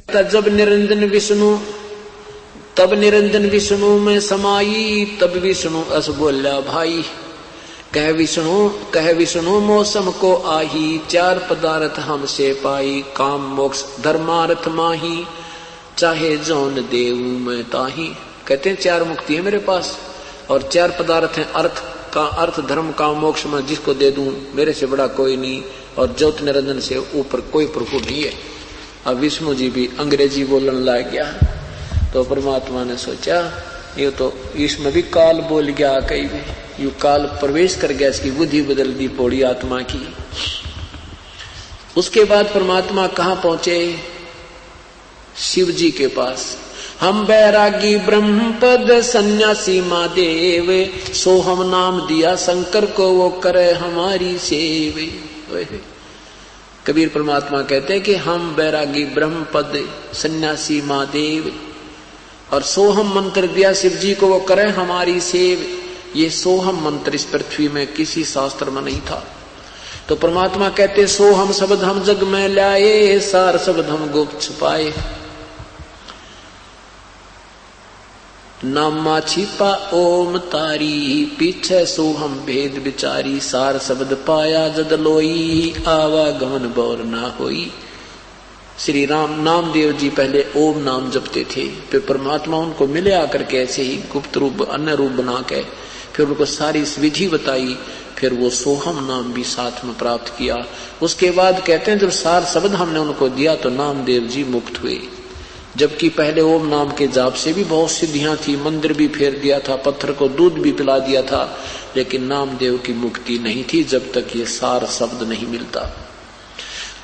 जब निरंजन विष्णु तब निरंजन विष्णु में समाई, तब विष्णु अस बोल्या भाई। कह विष्णु मौसम को आही, चार पदार्थ हमसे पाई, काम मोक्ष धर्मार्थ माही, चाहे जौन देऊ मैं ताही। कहते हैं चार मुक्ति है मेरे पास और चार पदार्थ हैं, अर्थ धर्म काम मोक्ष में जिसको दे दूं मेरे से बड़ा कोई नहीं और ज्योत निरंजन से ऊपर कोई प्रभु नहीं है। अब विष्णु जी भी अंग्रेजी बोलने लग गया तो परमात्मा ने सोचा ये तो इसमें भी काल बोल गया, कहीं भी यू काल प्रवेश कर गया, इसकी बुद्धि बदल दी पौड़ी आत्मा की। उसके बाद परमात्मा कहां पहुंचे? शिव जी के पास। हम बैरागी ब्रह्मपद सन्यासी महादेव, सो हम नाम दिया शंकर को, वो करे हमारी सेवे। कबीर परमात्मा कहते हैं कि हम बैरागी ब्रह्मपद सन्यासी महादेव और सोहम मंत्र दिया शिव जी को, वो करे हमारी सेव। ये सोहम मंत्र इस पृथ्वी में किसी शास्त्र में नहीं था। तो परमात्मा कहते सोहम शब्द हम जग में लाए, सार शब्द हम गुप्त छुपाए। नामा छिपा ओम तारी, पीछे सोहम भेद विचारी, सार शब्द पाया जद लोई, आवागमन बौर ना होई। श्री राम नामदेव जी पहले ओम नाम जपते थे, फिर परमात्मा उनको मिले आकर के ऐसे ही गुप्त रूप अन्य रूप बना के फिर उनको सारी विधि बताई, फिर वो सोहम नाम भी साथ में प्राप्त किया। उसके बाद कहते हैं जब सार शब्द हमने उनको दिया तो नामदेव जी मुक्त हुए। जबकि पहले ओम नाम के जाप से भी बहुत सिद्धियां थी, मंदिर भी फेर दिया था, पत्थर को दूध भी पिला दिया था, लेकिन नामदेव की मुक्ति नहीं थी जब तक ये सार शब्द नहीं मिलता।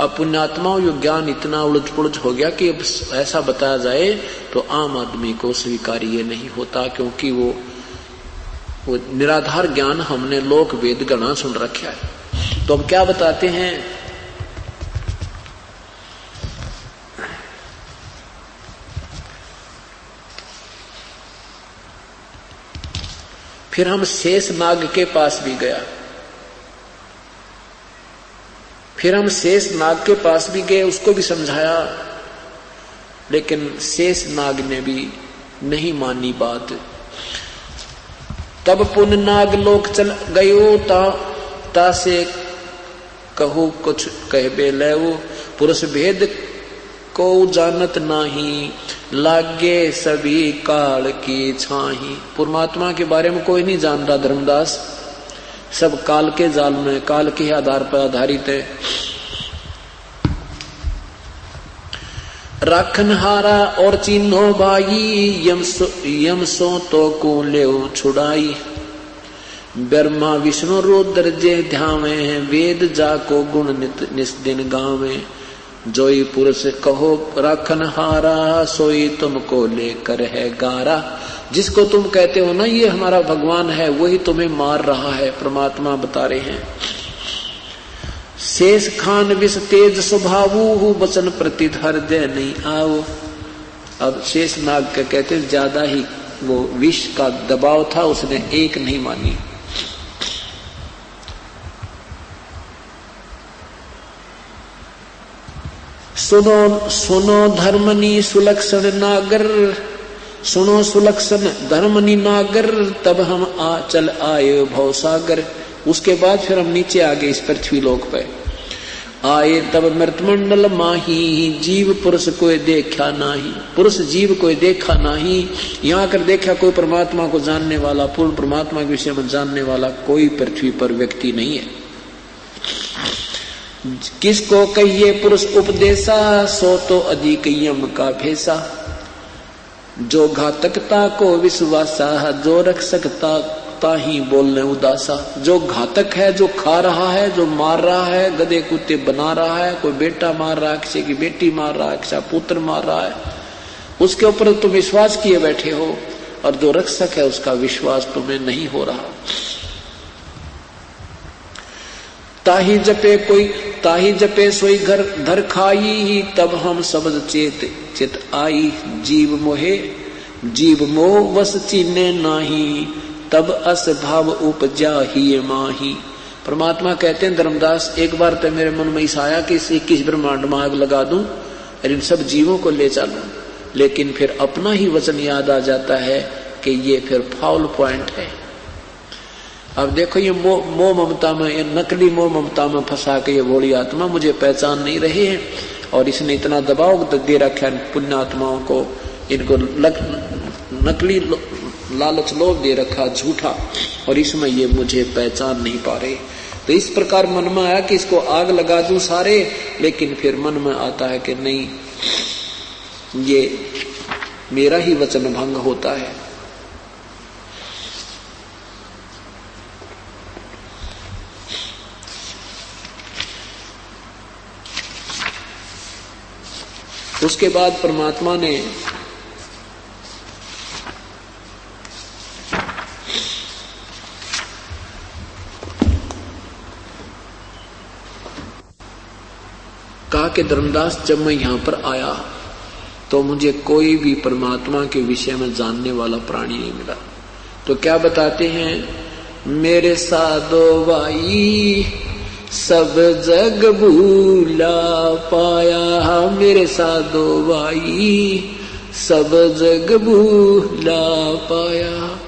अब पुण्यात्माओं यो ज्ञान इतना उलझ पुलझ हो गया कि अब ऐसा बताया जाए तो आम आदमी को स्वीकार्य नहीं होता, क्योंकि वो निराधार ज्ञान हमने लोक वेद गणा सुन रखा है। तो अब क्या बताते हैं? फिर हम शेष नाग के पास भी गया, फिर हम शेष नाग के पास भी गए, उसको भी समझाया, लेकिन शेष नाग ने भी नहीं मानी बात। तब पुन नाग लोक चल गयो, ता से कहू कुछ कहबे लेवो, पुरुष भेद को जानत नाही, लागे सभी काल की छाही। परमात्मा के बारे में कोई नहीं जान रहा धर्मदास, सब काल के जाल में, काल के आधार पर आधारित है। राखनहारा और चिन्हो भाई, यम सो तो को ले छुड़ाई। ब्रह्मा विष्णु रुद्र जे ध्यावे, वेद जाको गुण नित दिन गावे। जोई पुरुष कहो राखनहारा, सोई तुमको लेकर है गारा। जिसको तुम कहते हो ना ये हमारा भगवान है, वही तुम्हें मार रहा है, परमात्मा बता रहे हैं। शेष खान विष तेज स्वभावु, वचन प्रति हृदय नहीं आओ। अब शेष नाग के कहते ज्यादा ही वो विष का दबाव था, उसने एक नहीं मानी। सुनो सुनो धर्मनी सुलक्षण नागर, सुनो सुलक्षण धर्मनी नागर, तब हम चल आए भवसागर। उसके बाद फिर हम नीचे आ गए इस पृथ्वी लोक पे आए। तब मृतमंडल माही, जीव पुरुष को देखा नाही, पुरुष जीव को देखा नाही। यहाँ कर देखा कोई परमात्मा को जानने वाला, पूर्ण परमात्मा के विषय में जानने वाला कोई पृथ्वी पर व्यक्ति नहीं है। किसको कहिए पुरुष उपदेशा, सो तो अधिक यम का भेसा। जो घातकता को विश्वासा, जो रख सकता ताही बोलने उदासा। जो घातक है, जो खा रहा है, जो मार रहा है, गधे कुत्ते बना रहा है, कोई बेटा मार रहा है, किसी की बेटी मार रहा है, किसी पुत्र मार रहा है, उसके ऊपर तुम विश्वास किए बैठे हो, और जो रक्षक है उसका विश्वास तुम्हें नहीं हो रहा। ताही जपे सोई घर धर खाई, तब हम शब्द चित आई। जीव मोह वस चीने नाही, तब अस भाव उपजा ही माही। परमात्मा कहते हैं धर्मदास, एक बार तो मेरे मन में ऐसा आया कि इस 21 ब्रह्मांड में आग लगा दूं और इन सब जीवों को ले चलूं, लेकिन फिर अपना ही वचन याद आ जाता है कि ये फिर फाउल पॉइंट है। अब देखो ये मोह ममता में, ये नकली मोह ममता में फंसा के ये भोली आत्मा मुझे पहचान नहीं रही है, और इसने इतना दबाव दे रखा है पुण्यात्माओं को, इनको नकली लालच लोभ दे रखा झूठा, और इसमें ये मुझे पहचान नहीं पा रहे। तो इस प्रकार मन में आया कि इसको आग लगा दूं सारे, लेकिन फिर मन में आता है कि नहीं, ये मेरा ही वचन भंग होता है। उसके बाद परमात्मा ने कहा कि धर्मदास, जब मैं यहां पर आया तो मुझे कोई भी परमात्मा के विषय में जानने वाला प्राणी नहीं मिला। तो क्या बताते हैं, मेरे साधो भाई सब जग भूला पाया, मेरे साधो भाई सब जग भूला पाया।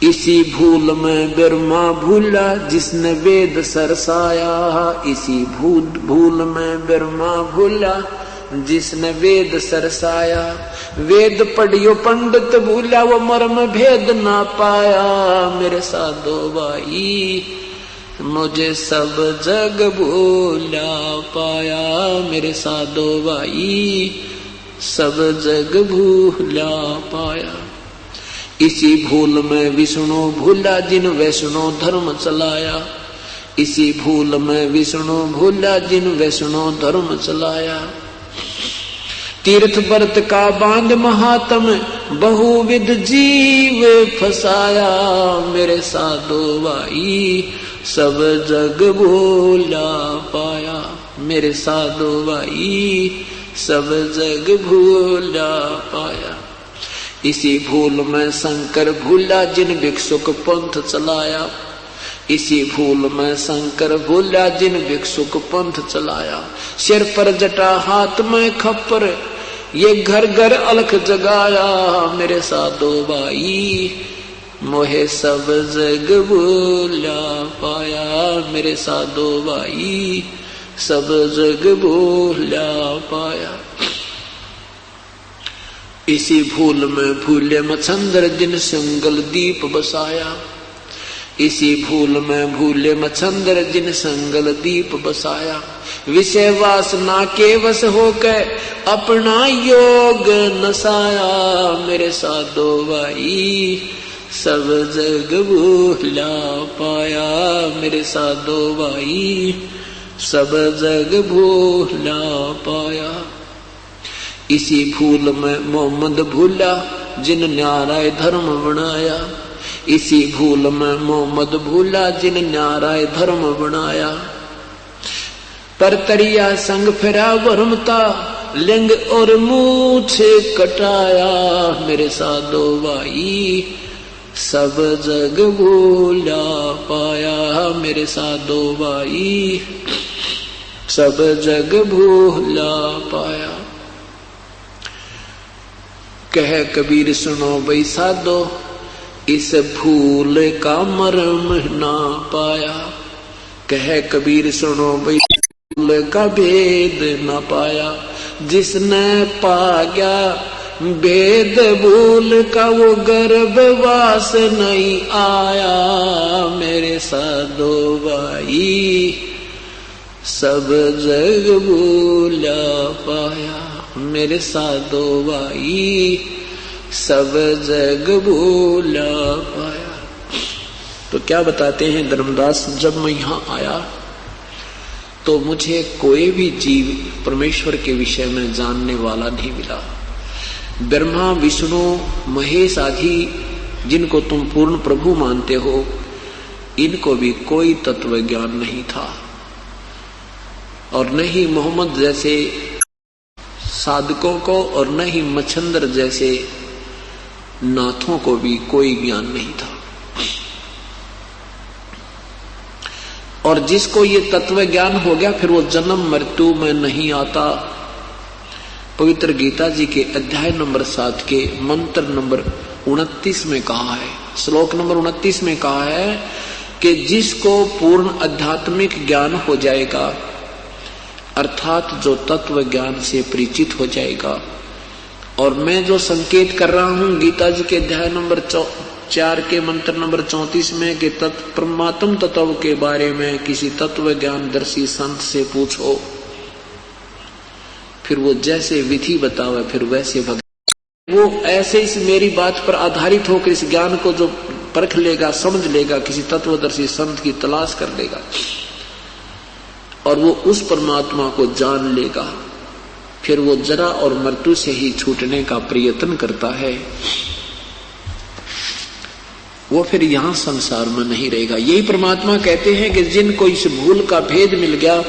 इसी भूल में ब्रह्मा भूला जिसने वेद सरसाया, इसी भूल में ब्रह्मा भूला जिसने वेद सरसाया। वेद पढ़ियो पंडित भूला, वो मर्म भेद ना पाया। मेरे साधो भाई मुझे सब जग भूला पाया, मेरे साधो भाई सब जग भूला पाया। इसी भूल में विष्णु भूला जिन वैष्णो धर्म चलाया, इसी भूल में विष्णु भूला जिन वैष्णो धर्म चलाया। तीर्थ व्रत का बांध महात्म बहुविध जीव फसाया, मेरे साधो भाई सब जग भूला पाया, मेरे साधो भाई सब जग भूला पाया। इसी भूल में शंकर भूला जिन भिक्षुक पंथ चलाया, इसी भूल में शंकर भूला जिन भिक्षुक पंथ चलाया। सिर पर जटा हाथ में खप्पर ये घर घर अलख जगाया, मेरे साधो भाई मोहे सब जग भूला पाया, मेरे साधो भाई सब जग भूला पाया। इसी भूल में भूले मच्छंदर जिन संगल दीप बसाया, इसी भूल में भूले मच्छंदर जिन संगल दीप बसाया। विषय वासना के वश होकर अपना योग नसाया, मेरे साधो भाई सब जग भूला पाया, मेरे साधो भाई सब जग भूला पाया। इसी भूल में मोहम्मद भूला जिन न्यारा धर्म बनाया, इसी भूल में मोहम्मद भूला जिन न्यारा धर्म बनाया। पर तरिया संग फिरा वर्मता लिंग और मूछ कटाया, मेरे साधो भाई सब जग भूला पाया, मेरे साधो भाई सब जग भूला पाया। कह कबीर सुनो भाई साधो इस भूल का मर्म ना पाया, कह कबीर सुनो भाई भूल का भेद ना पाया। जिसने पा गया भेद भूल का वो गर्भवास नहीं आया, मेरे साधो भाई सब जग भूला पाया, मेरे साधो भाई सब जग भूला पाया। तो क्या बताते हैं धर्मदास, जब मैं यहाँ आया तो मुझे कोई भी जीव परमेश्वर के विषय में जानने वाला नहीं मिला। ब्रह्मा विष्णु महेश आदि जिनको तुम पूर्ण प्रभु मानते हो, इनको भी कोई तत्व ज्ञान नहीं था, और न ही मोहम्मद जैसे साधकों को और न ही मच्छंदर जैसे नाथों को भी कोई ज्ञान नहीं था। और जिसको ये तत्व ज्ञान हो गया फिर वो जन्म मृत्यु में नहीं आता, पवित्र गीता जी के अध्याय नंबर 7 के मंत्र नंबर 29 में कहा है, श्लोक नंबर 29 में कहा है कि जिसको पूर्ण आध्यात्मिक ज्ञान हो जाएगा, अर्थात जो तत्व ज्ञान से परिचित हो जाएगा, और मैं जो संकेत कर रहा हूं गीता जी के अध्याय नंबर 4 के मंत्र नंबर 34 में कि परमात्म तत्व के बारे में किसी तत्व ज्ञान दर्शी संत से पूछो, फिर वो जैसे विधि बतावे फिर वैसे भगवान वो ऐसे इस मेरी बात पर आधारित होकर इस ज्ञान को जो परख लेगा, समझ लेगा, किसी तत्वदर्शी संत की तलाश कर लेगा और वो उस परमात्मा को जान लेगा, फिर वो जरा और मृत्यु से ही छूटने का प्रयत्न करता है, वो फिर यहां संसार में नहीं रहेगा। यही परमात्मा कहते हैं कि जिनको इस भूल का भेद मिल गया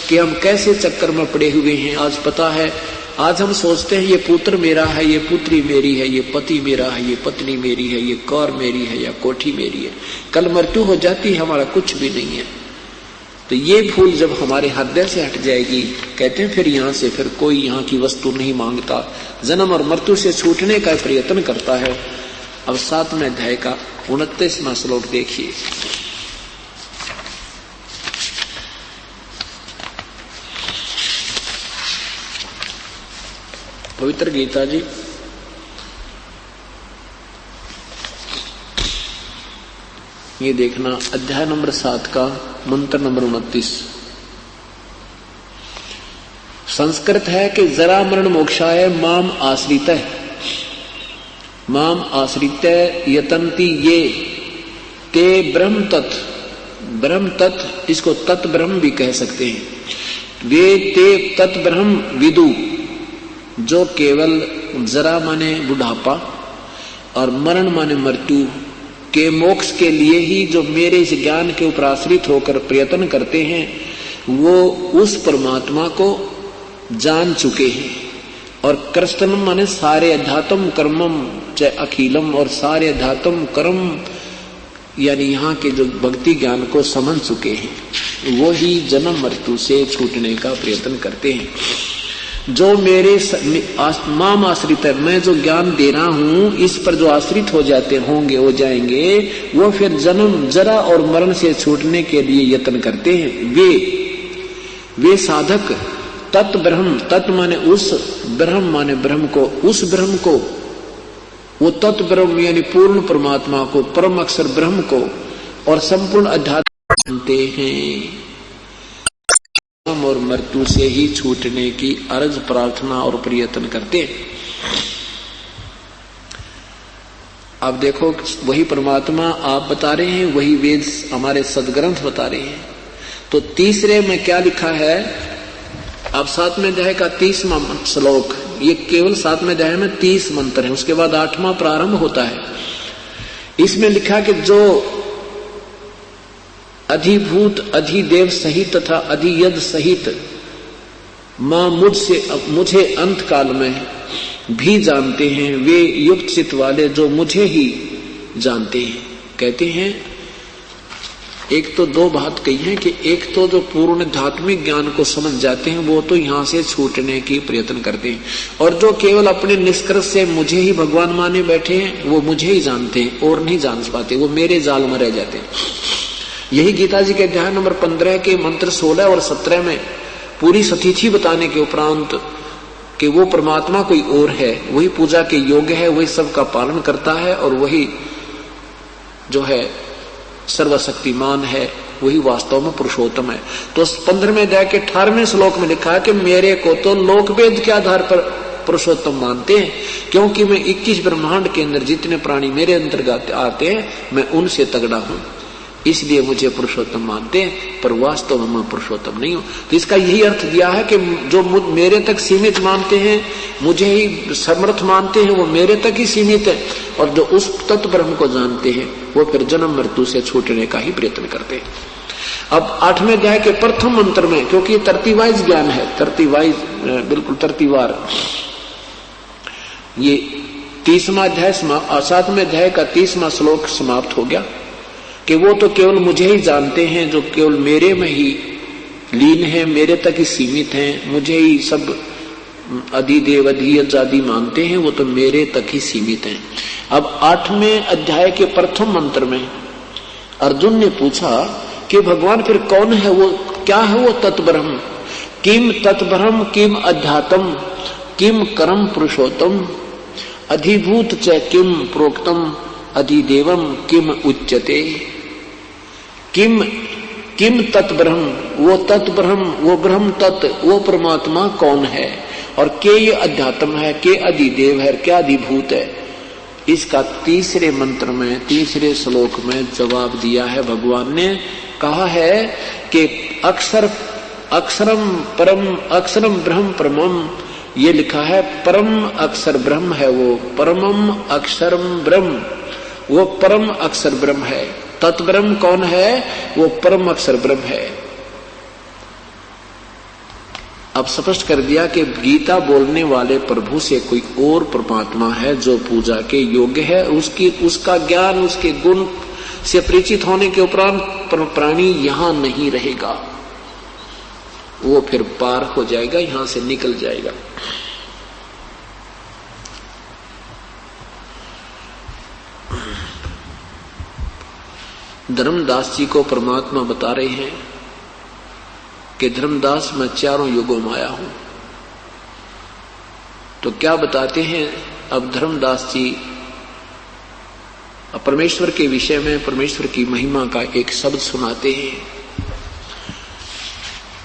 कि हम कैसे चक्कर में पड़े हुए हैं, आज पता है, आज हम सोचते हैं ये पुत्र मेरा है, ये पुत्री मेरी है, ये पति मेरा है, ये पत्नी मेरी है, ये कार मेरी है या कोठी मेरी है, कल मृत्यु हो जाती है, हमारा कुछ भी नहीं है। तो ये भूल जब हमारे हृदय से हट जाएगी, कहते हैं फिर यहां से फिर कोई यहाँ की वस्तु नहीं मांगता, जन्म और मृत्यु से छूटने का प्रयत्न करता है। अब 7वें अध्याय का 29वां श्लोक देखिए। पवित्र गीता जी ये देखना, अध्याय नंबर 7 का मंत्र नंबर 29। संस्कृत है कि जरा मरण मोक्षाय माम आश्रितः, माम आश्रितः यतन्ति ये ते ब्रह्म तत्, ब्रह्म तत् इसको तत् ब्रह्म भी कह सकते हैं, वे ते तत् ब्रह्म विदु, जो केवल जरा माने बुढ़ापा और मरण माने मृत्यु के मोक्ष के लिए ही जो मेरे इस ज्ञान के ऊपर आश्रित होकर प्रयत्न करते हैं, वो उस परमात्मा को जान चुके हैं। और कृष्णम माने सारे अध्यात्म कर्मम चाहे अखिलम, और सारे अध्यात्म कर्म यानी यहाँ के जो भक्ति ज्ञान को समझ चुके हैं, वो ही जन्म मृत्यु से छूटने का प्रयत्न करते हैं। जो मेरे माम आश्रित है, मैं जो ज्ञान दे रहा हूं इस पर जो आश्रित हो जाते होंगे, हो जाएंगे, वो फिर जन्म जरा और मरण से छूटने के लिए यत्न करते हैं। वे साधक तत् ब्रह्म, तत् माने उस, ब्रह्म माने ब्रह्म को, उस ब्रह्म को, वो तत् ब्रह्म यानी पूर्ण परमात्मा को, परम अक्षर ब्रह्म को और संपूर्ण अध्यात्म जानते हैं, और मृत्यु से ही छूटने की अर्ज प्रार्थना और प्रयत्न करते हैं। अब देखो वही परमात्मा आप बता रहे हैं, वही वेद हमारे सदग्रंथ बता रहे हैं। तो तीसरे में क्या लिखा है, अब 7वें अध्याय का 30वां श्लोक, ये केवल 7वें अध्याय में 30 मंत्र है, उसके बाद 8वां प्रारंभ होता है। इसमें लिखा कि जो अधिभूत अधिदेव सहित तथा अधियद सहित मां मुझे अंत काल में भी जानते हैं, वे युक्त चित्त वाले जो मुझे ही जानते हैं। कहते हैं एक तो दो बात कही है कि एक तो जो पूर्ण आध्यात्मिक ज्ञान को समझ जाते हैं वो तो यहां से छूटने की प्रयत्न करते हैं, और जो केवल अपने निष्कर्ष से मुझे ही भगवान माने बैठे हैं वो मुझे ही जानते हैं और नहीं जान पाते, वो मेरे जाल में रह जाते हैं। यही गीता जी के अध्याय नंबर 15 के मंत्र 16 और 17 में पूरी सतीथि बताने के उपरांत कि वो परमात्मा कोई और है, वही पूजा के योग्य है, वही सबका पालन करता है और वही जो है सर्वशक्तिमान है, वही वास्तव में पुरुषोत्तम है। तो 15वें अध्याय के 18वें श्लोक में लिखा है कि मेरे को तो लोकवेद के आधार पर पुरुषोत्तम मानते हैं, क्योंकि मैं 21 ब्रह्मांड के अंदर जितने प्राणी मेरे अंतर्गत आते हैं मैं उनसे तगड़ा हूं, इसलिए मुझे पुरुषोत्तम मानते हैं, पर वास्तव में मैं पुरुषोत्तम नहीं हूं। तो इसका यही अर्थ दिया है कि जो मेरे तक सीमित मानते हैं, मुझे ही समर्थ मानते हैं, वो मेरे तक ही सीमित है, और जो उस तत्व ब्रह्म को जानते हैं वो फिर जन्म मृत्यु से छूटने का ही प्रयत्न करते हैं। अब 8वें अध्याय के प्रथम मंत्र में, क्योंकि तरती वाइज ज्ञान है, तरती वाइज बिल्कुल तरतीवार, ये 30वां अध्याय 7वें अध्याय का 30वां श्लोक समाप्त हो गया कि वो तो केवल मुझे ही जानते हैं, जो केवल मेरे में ही लीन है, मेरे तक ही सीमित हैं, मुझे ही सब अधिदेव अधियज आदि मानते हैं वो तो मेरे तक ही सीमित हैं। अब 8वें अध्याय के प्रथम मंत्र में अर्जुन ने पूछा कि भगवान फिर कौन है, वो क्या है वो तत्ब्रह्म? किम तत्ब्रह्म किम अध्यात्म किम कर्म पुरुषोत्तम अधिभूत च किम प्रोक्तम अधिदेवम किम उच्यते। किम तत्ब्रह्म, वो तत्ब्रह्म, वो ब्रह्म तत्व, वो परमात्मा कौन है, और के ये अध्यात्म है, के अधिदेव है, क्या अधिभूत है। इसका तीसरे मंत्र में तीसरे श्लोक में जवाब दिया है। भगवान ने कहा है कि अक्षरम परम अक्षरम ब्रह्म परमम, ये लिखा है परम अक्षर ब्रह्म है वो, परमम अक्षरम ब्रह्म, वो परम अक्षर ब्रह्म है। तत्ब्रह्म कौन है? वो परम अक्षर ब्रह्म है। अब स्पष्ट कर दिया कि गीता बोलने वाले प्रभु से कोई और परमात्मा है जो पूजा के योग्य है। उसका ज्ञान, उसके गुण से परिचित होने के उपरांत प्राणी यहां नहीं रहेगा, वो फिर पार हो जाएगा, यहां से निकल जाएगा। धर्मदास जी को परमात्मा बता रहे हैं कि धर्मदास मैं चारों युगों में आया हूं। तो क्या बताते हैं अब धर्मदास जी परमेश्वर के विषय में, परमेश्वर की महिमा का एक शब्द सुनाते हैं।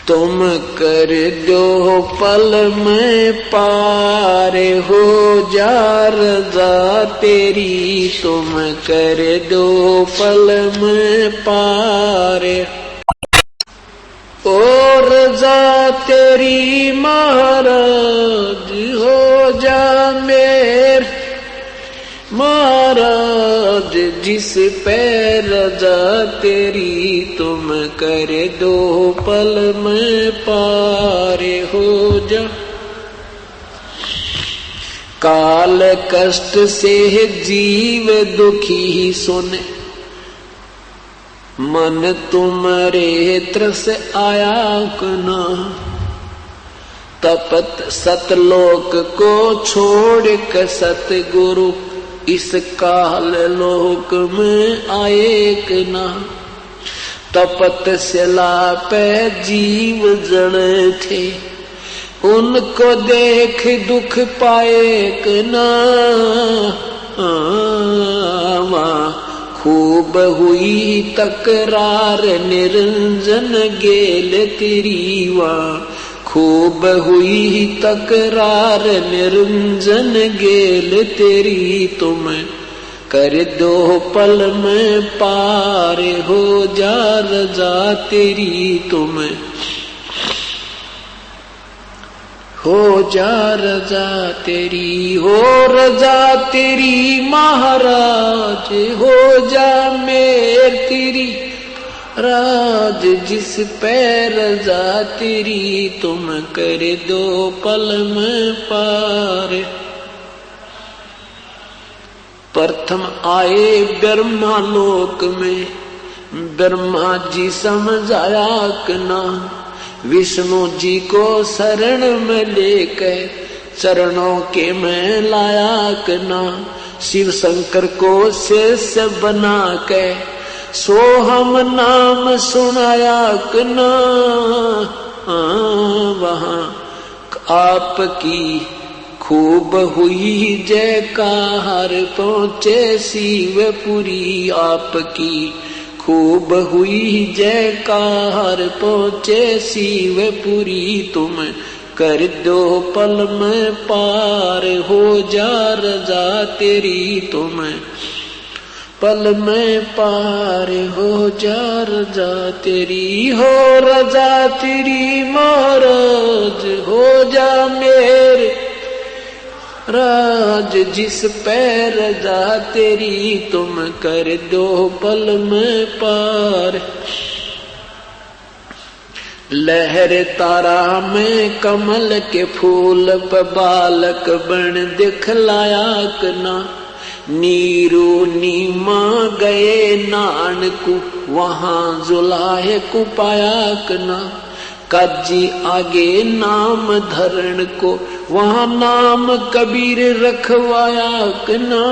तुम कर दो पल में पार हो जा रजा तेरी, तुम कर दो पल में पार और रजा तेरी महाराज हो जा मेर महाराज, जिस पे रजा तेरी तुम कर दो पल में पार हो जा। काल कष्ट से जीव दुखी सुने, मन तुम्हारे त्रस आया कना, तपत सतलोक को छोड़ कर सतगुरु इस काल लोक में आए कना। तपत शिला पे जीव जड़ थे, उनको देख दुख पाए कना। खूब हुई तकरार निरंजन गेल तेरी वा, खूब हुई तकरार निरंजन गेल तेरी, तुम कर दो पल में पार हो जा रजा तेरी, तुम हो जा रजा तेरी, हो रजा तेरी महाराज हो जा मेर तेरी राज, जिस पे रजा तेरी तुम कर दो पल में पार। प्रथम आए ब्रह्मा लोक में, ब्रह्मा जी समझाया कना, विष्णु जी को शरण में लेकर चरणों के में लाया कना, शिव शंकर को शेष बना के सोहम नाम सुनाया कना। वहां आपकी खूब हुई जयकार पहुंचे शिवपुरी, आपकी खूब हुई जयकार पहुंचे शिवपुरी, तुम कर दो पल में पार हो जा रजा तेरी, तुम पल में पार हो जा रजा तेरी, हो रजा तेरी महाराज हो जा मेरे राज, जिस पे रजा तेरी तुम कर दो पल में पार। लहर तारा में कमल के फूल पर बालक बन दिखलाया कना, नीरू नीमा गए नानकू वहां जुलाहे को पाया कना, काजी आगे नाम धरण को, वहां नाम कबीर रखवाया कना।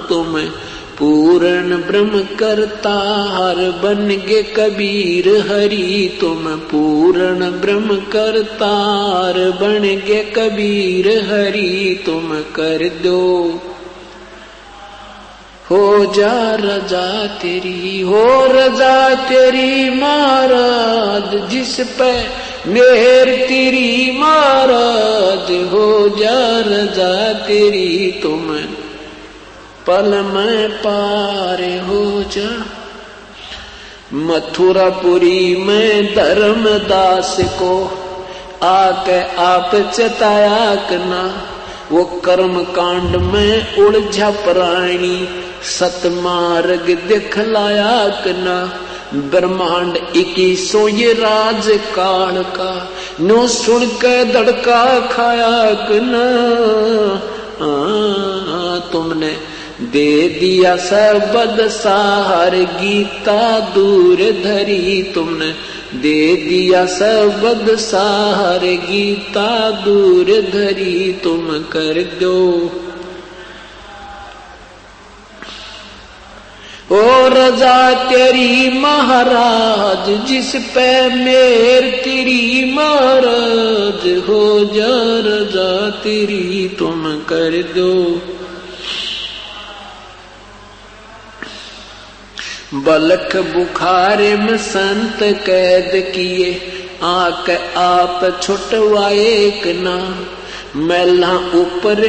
तुम पूर्ण ब्रह्म करतार बन गे कबीर हरि, तुम पूर्ण ब्रह्म करतार बन गे कबीर हरि, तुम कर दो हो जा रजा तेरी, हो रजा तेरी महाराज, जिस पे मेहर तेरी महाराज, हो जा रजा तेरी, तुम पल में पार हो जा। मथुरापुरी में धर्मदास को आके आप चताया कना, वो कर्म कांड में उलझा प्राणी सतमार्ग दिखलाया कना। ब्रह्मांड 21 ये राज काल का, नो सुन के धड़का खाया कना। तुमने दे दिया सबद सार गीता दूर धरी, तुमने दे दिया सबद सार गीता दूर धरी, तुम कर दो ओ रजा तेरी महाराज, जिस पे मेर तेरी महाराज, हो जा रजा तेरी, तुम कर दो। बलख बुखारे में संत कैद किए, आके आप छुटवाए कना। मैला ऊपर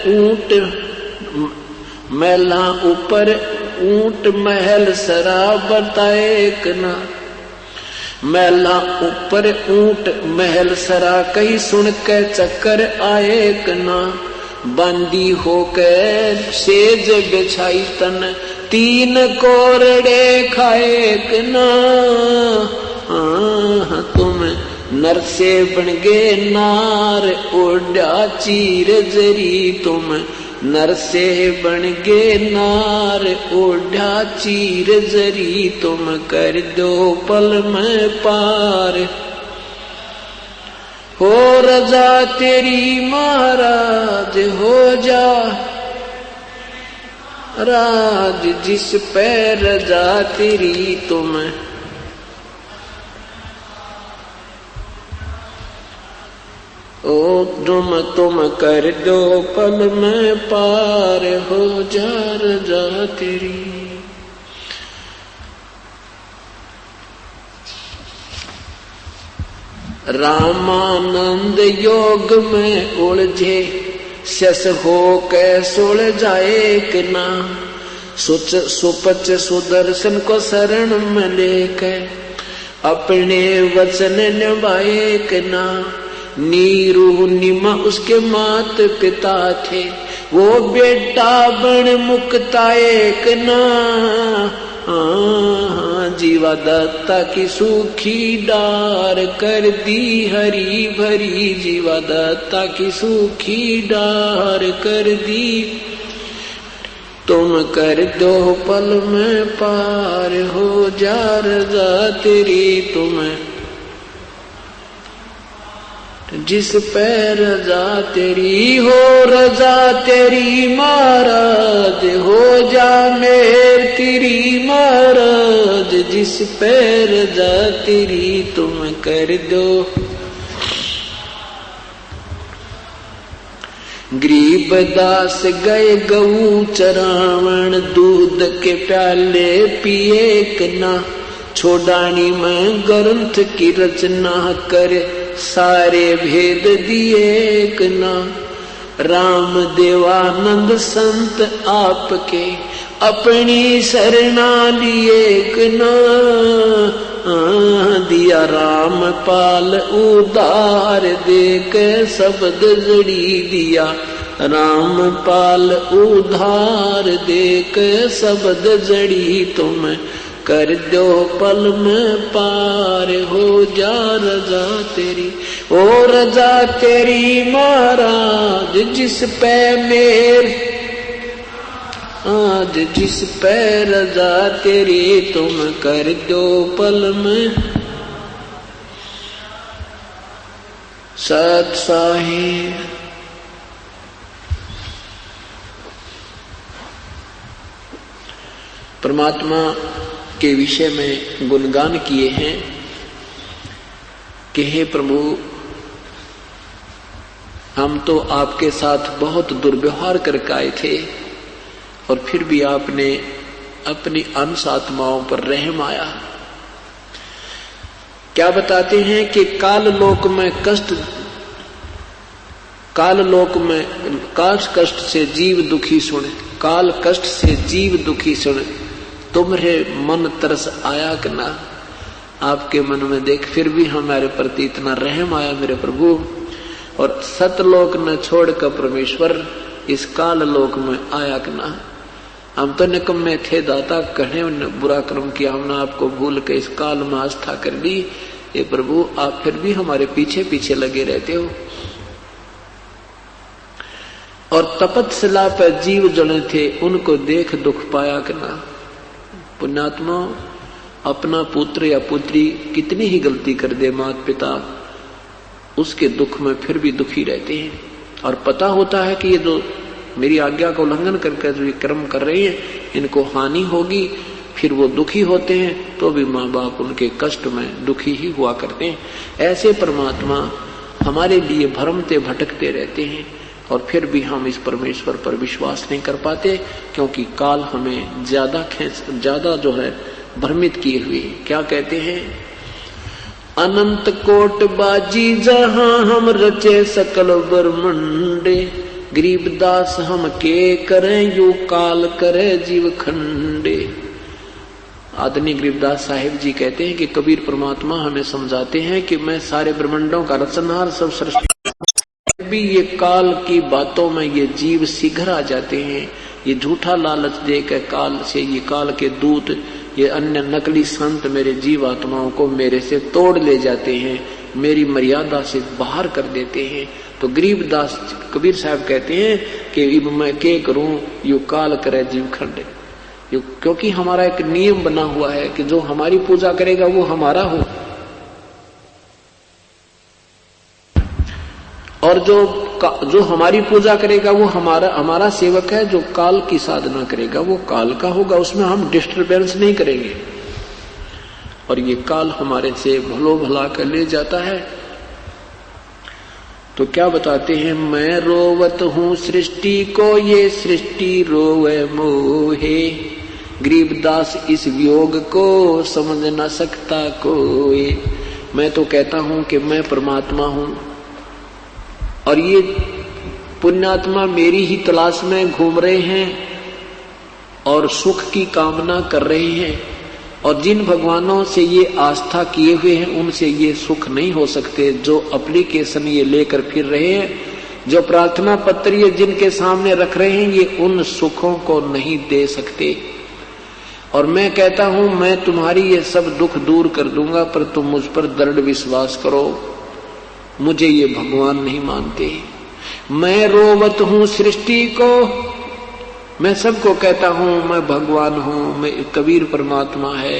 ऊंट, मैला ऊपर ऊंट महल शराब बताए कना। मैला ऊपर ऊंट महल सरा कहीं सुन के चक्कर आए कना। बंदी होकर सेज बिछाई तन, 3 कोरड़े खाए कना। तुम नर से बन गे नार ओढ़ा चीर जरी, तुम नर से बन गे नार ओढ़ा चीर जरी, तुम कर दो पल में पार हो रजा तेरी महाराज, हो जा राज, जिस पे रजा तेरी, तुम ओ तुम कर दो पल में पार, हो जा रजा तेरी। रामानंद योग में उलझे, शस हो के सुलझाए कि ना। सुपच सुदर्शन को शरण में लेके अपने वचन निभाए कि ना। नीरू निमा उसके मात पिता थे, वो बेटा बन मुक्ता एक ना। जीवा दत्ता की सूखी डार कर दी हरी भरी, जीवा दत्ता की सूखी डार कर दी। तुम कर दो पल में पार, हो जा रजा तेरी, तुम जिस पे रजा तेरी, हो रजा तेरी महाराज, हो जा मेर तेरी महाराज, जिस पे रजा तेरी, तुम कर दो। गरीबदास गए गऊ चरावण, दूध के प्याले पिए कना। छोड़ानी में ग्रंथ की रचना कर, सारे भेद दिए कना। राम देवानंद संत आपके अपनी शरणा लिए कना। दिया राम पाल उदार देक शब्द जड़ी दिया। राम पाल उधार देक शब्द जड़ी। तुम कर दो पल में पार, हो जा रजा तेरी, ओ रजा तेरी महाराज, जिस पे मेर आज जिस पे रजा तेरी तुम कर दो पल में, सत साहिब। परमात्मा के विषय में गुणगान किए हैं कि हे प्रभु, हम तो आपके साथ बहुत दुर्व्यवहार करके आए थे और फिर भी आपने अपनी अंश आत्माओं पर रहम आया। क्या बताते हैं कि काल लोक में कष्ट से जीव दुखी सुने, काल कष्ट से जीव दुखी सुने, तुम्हारे मन तरस आया कि ना। आपके मन में देख फिर भी हमारे प्रति इतना रहम आया मेरे प्रभु। और सतलोक न छोड़कर परमेश्वर इस काल लोक में आया कि ना। हम तो निकम्मे थे दाता, कहे बुरा कर्म किया, हमने आपको भूल के इस काल में आस्था कर ली। ये प्रभु आप फिर भी हमारे पीछे पीछे लगे रहते हो। और तपस्या पर जीव जड़े थे, उनको देख दुख पाया कि ना। पुण्यात्मा, अपना पुत्र या पुत्री कितनी ही गलती कर दे माता पिता, उसके दुख में फिर भी दुखी रहते हैं। और पता होता है कि ये जो मेरी आज्ञा का उल्लंघन करके जो ये कर्म कर रहे हैं, इनको हानि होगी, फिर वो दुखी होते हैं, तो भी माँ बाप उनके कष्ट में दुखी ही हुआ करते हैं। ऐसे परमात्मा हमारे लिए भ्रमते भटकते रहते हैं और फिर भी हम इस परमेश्वर पर विश्वास नहीं कर पाते, क्योंकि काल हमें ज्यादा जो है भ्रमित किए हुए। क्या कहते हैं, अनंत कोट बाजी जहां हम रचे सकल ब्रह्मंडे, गरीबदास हम के करें यू काल करे जीव खंडे। आदरणीय गरीबदास साहिब जी कहते हैं कि कबीर परमात्मा हमें समझाते हैं कि मैं सारे ब्रह्मांडों का रचनहार, सब सृष्टि भी ये काल की बातों में ये जीव शीघ्र आ जाते हैं। ये झूठा लालच देकर काल से, ये काल के दूत, ये अन्य नकली संत मेरे जीव आत्माओं को मेरे से तोड़ ले जाते हैं, मेरी मर्यादा से बाहर कर देते हैं। तो गरीबदास कबीर साहब कहते हैं कि इब मैं के करूं यू काल करे जीव खंडे। क्योंकि हमारा एक नियम बना हुआ है कि जो हमारी पूजा करेगा वो हमारा हो, और जो हमारी पूजा करेगा वो हमारा सेवक है। जो काल की साधना करेगा वो काल का होगा, उसमें हम डिस्टर्बेंस नहीं करेंगे। और ये काल हमारे से भलो भला कर ले जाता है। तो क्या बताते हैं, मैं रोवत हूँ सृष्टि को, ये सृष्टि रोवे मोहे, गरीबदास इस वियोग को समझ न सकता कोई। मैं तो कहता हूँ कि मैं परमात्मा हूँ और ये पुण्यात्मा मेरी ही तलाश में घूम रहे हैं और सुख की कामना कर रहे हैं। और जिन भगवानों से ये आस्था किए हुए हैं उनसे ये सुख नहीं हो सकते। जो एप्लीकेशन ये लेकर फिर रहे हैं, जो प्रार्थना पत्र ये जिनके सामने रख रहे हैं, ये उन सुखों को नहीं दे सकते। और मैं कहता हूं मैं तुम्हारी ये सब दुख दूर कर दूंगा, पर तुम मुझ पर दृढ़ विश्वास करो। मुझे ये भगवान नहीं मानते। मैं रोवत हूं सृष्टि को, मैं सबको कहता हूं मैं भगवान हूं, मैं कबीर परमात्मा है,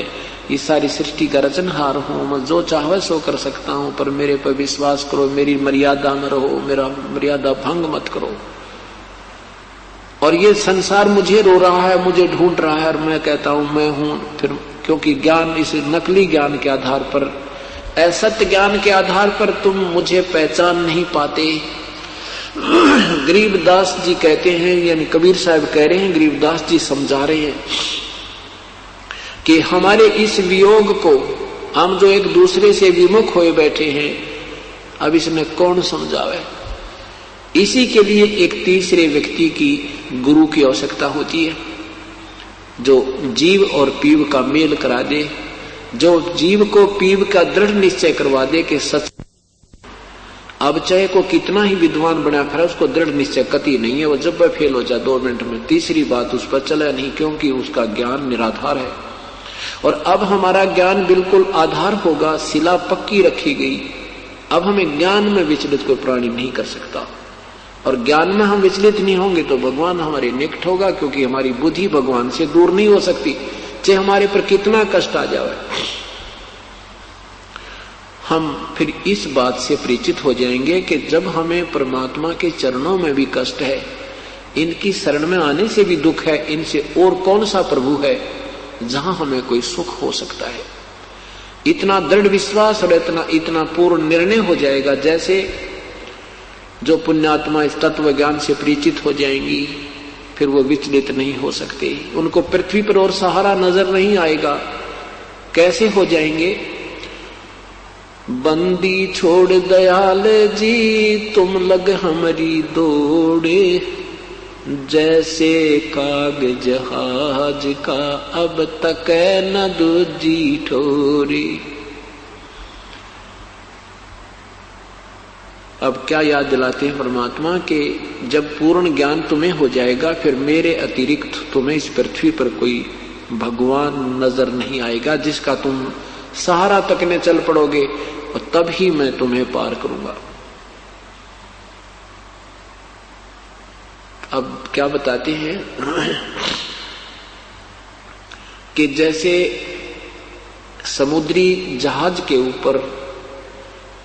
ये सारी सृष्टि का रचनहार हूं, मैं जो चाहे सो कर सकता हूं, पर मेरे पर विश्वास करो, मेरी मर्यादा में रहो, मेरा मर्यादा भंग मत करो। और ये संसार मुझे रो रहा है, मुझे ढूंढ रहा है, और मैं कहता हूं मैं हूं। फिर क्योंकि ज्ञान, इस नकली ज्ञान के आधार पर, असत्य ज्ञान के आधार पर तुम मुझे पहचान नहीं पाते। गरीबदास जी कहते हैं, यानी कबीर साहब कह रहे हैं, गरीबदास जी समझा रहे हैं कि हमारे इस वियोग को, हम जो एक दूसरे से विमुख होए बैठे हैं, अब इसने कौन समझावे। इसी के लिए एक तीसरे व्यक्ति की, गुरु की आवश्यकता होती है, जो जीव और पीव का मेल करा दे, जो जीव को पीव का दृढ़ निश्चय करवा दे कि सच। अब चाहे को कितना ही विद्वान बना कर उसको दृढ़ निश्चय कति नहीं है, वो जब वह फेल हो जाए 2 मिनट में, तीसरी बात उस पर चला नहीं, क्योंकि उसका ज्ञान निराधार है। और अब हमारा ज्ञान बिल्कुल आधार होगा, शिला पक्की रखी गई। अब हमें ज्ञान में विचलित कोई प्राणी नहीं कर सकता। और ज्ञान में हम विचलित नहीं होंगे तो भगवान हमारे निकट होगा, क्योंकि हमारी बुद्धि भगवान से दूर नहीं हो सकती, चाहे हमारे पर कितना कष्ट आ जाए। हम फिर इस बात से परिचित हो जाएंगे कि जब हमें परमात्मा के चरणों में भी कष्ट है, इनकी शरण में आने से भी दुख है, इनसे और कौन सा प्रभु है जहां हमें कोई सुख हो सकता है। इतना दृढ़ विश्वास और इतना पूर्ण निर्णय हो जाएगा। जैसे जो पुण्यात्मा इस तत्व ज्ञान से परिचित हो जाएंगी, फिर वो विचलित नहीं हो सकते, उनको पृथ्वी पर और सहारा नजर नहीं आएगा। कैसे हो जाएंगे? बंदी छोड़ दयाल जी तुम लग हमारी दौड़े, जैसे काग जहाज का अब तक न दूजी ठोरे। अब क्या याद दिलाते हैं परमात्मा के जब पूर्ण ज्ञान तुम्हें हो जाएगा, फिर मेरे अतिरिक्त तुम्हें इस पृथ्वी पर कोई भगवान नजर नहीं आएगा जिसका तुम सहारा तकने चल पड़ोगे, और तब ही मैं तुम्हें पार करूंगा। अब क्या बताते हैं कि जैसे समुद्री जहाज के ऊपर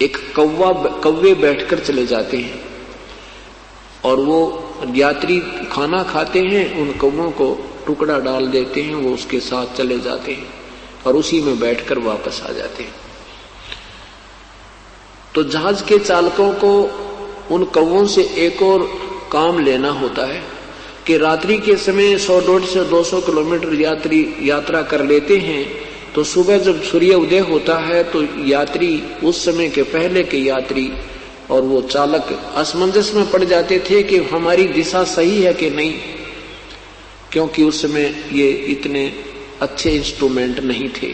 एक कौवे बैठकर चले जाते हैं और वो यात्री खाना खाते हैं, उन कौवों को टुकड़ा डाल देते हैं, वो उसके साथ चले जाते हैं और उसी में बैठकर वापस आ जाते हैं। तो जहाज के चालकों को उन कौवों से एक और काम लेना होता है कि रात्रि के समय 100-150 से 200 किलोमीटर यात्रा कर लेते हैं, तो सुबह जब सूर्य उदय होता है तो यात्री, उस समय के पहले के यात्री और वो चालक असमंजस में पड़ जाते थे कि हमारी दिशा सही है कि नहीं, क्योंकि उस समय ये इतने अच्छे इंस्ट्रूमेंट नहीं थे।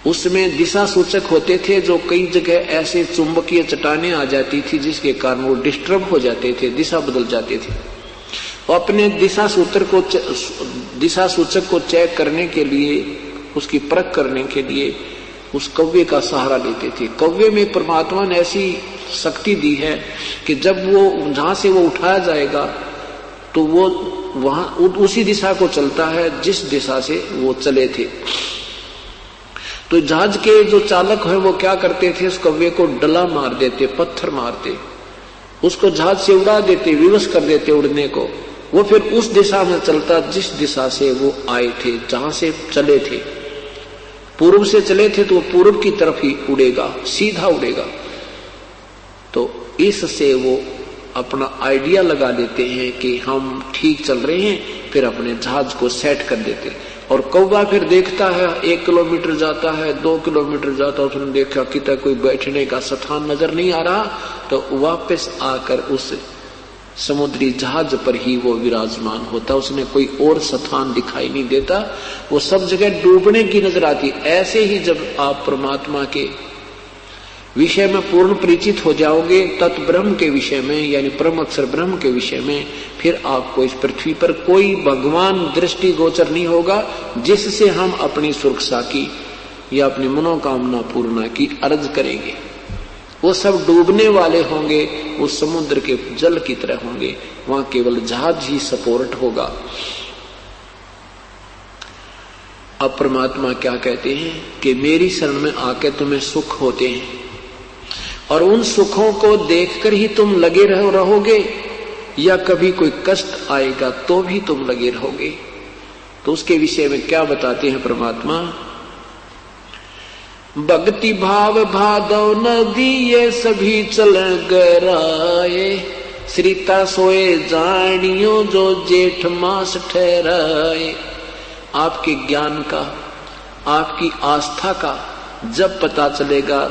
उसमें दिशा सूचक होते थे जो कई जगह ऐसे चुंबकीय चट्टानें आ जाती थी जिसके कारण वो डिस्टर्ब हो जाते थे, दिशा बदल जाते थे। और अपने दिशा सूचक को चेक करने के लिए, उसकी परख करने के लिए उस कौवे का सहारा लेते थे। कौवे में परमात्मा ने ऐसी शक्ति दी है कि जब वो जहां से वो उठाया जाएगा तो वो वहां उसी दिशा को चलता है जिस दिशा से वो चले थे। तो जहाज के जो चालक है वो क्या करते थे, उस कौवे को डला मार देते, पत्थर मारते, उसको जहाज से उड़ा देते, विवश कर देते उड़ने को। वो फिर उस दिशा में चलता जिस दिशा से वो आए थे, जहां से चले थे। पूर्व से चले थे तो वो पूर्व की तरफ ही उड़ेगा, सीधा उड़ेगा। तो इससे वो अपना आइडिया लगा लेते हैं कि हम ठीक चल रहे हैं, फिर अपने जहाज को सेट कर देते। और कौवा फिर देखता है, 1 किलोमीटर जाता है, 2 किलोमीटर जाता है, उसने देखा कि कोई बैठने का स्थान नजर नहीं आ रहा, तो वापस आकर उस समुद्री जहाज पर ही वो विराजमान होता, उसने कोई और स्थान दिखाई नहीं देता, वो सब जगह डूबने की नजर आती। ऐसे ही जब आप परमात्मा के विषय में पूर्ण परिचित हो जाओगे, तत् ब्रह्म के विषय में यानी परम अक्षर ब्रह्म के विषय में, फिर आपको इस पृथ्वी पर कोई भगवान दृष्टि गोचर नहीं होगा जिससे हम अपनी सुरक्षा की या अपनी मनोकामना पूर्ण की अर्ज करेंगे। वो सब डूबने वाले होंगे, उस समुद्र के जल की तरह होंगे, वहां केवल जहाज ही सपोर्ट होगा। अब परमात्मा क्या कहते हैं कि मेरी शरण में आके तुम्हें सुख होते हैं और उन सुखों को देखकर ही तुम लगे रहोगे या कभी कोई कष्ट आएगा तो भी तुम लगे रहोगे। तो उसके विषय में क्या बताते हैं परमात्मा, भक्ति भाव भादव नदी ये सभी चल गराए, श्रीता सोए जानियो जो जेठ मास ठहराए। आपके ज्ञान का, आपकी आस्था का जब पता चलेगा,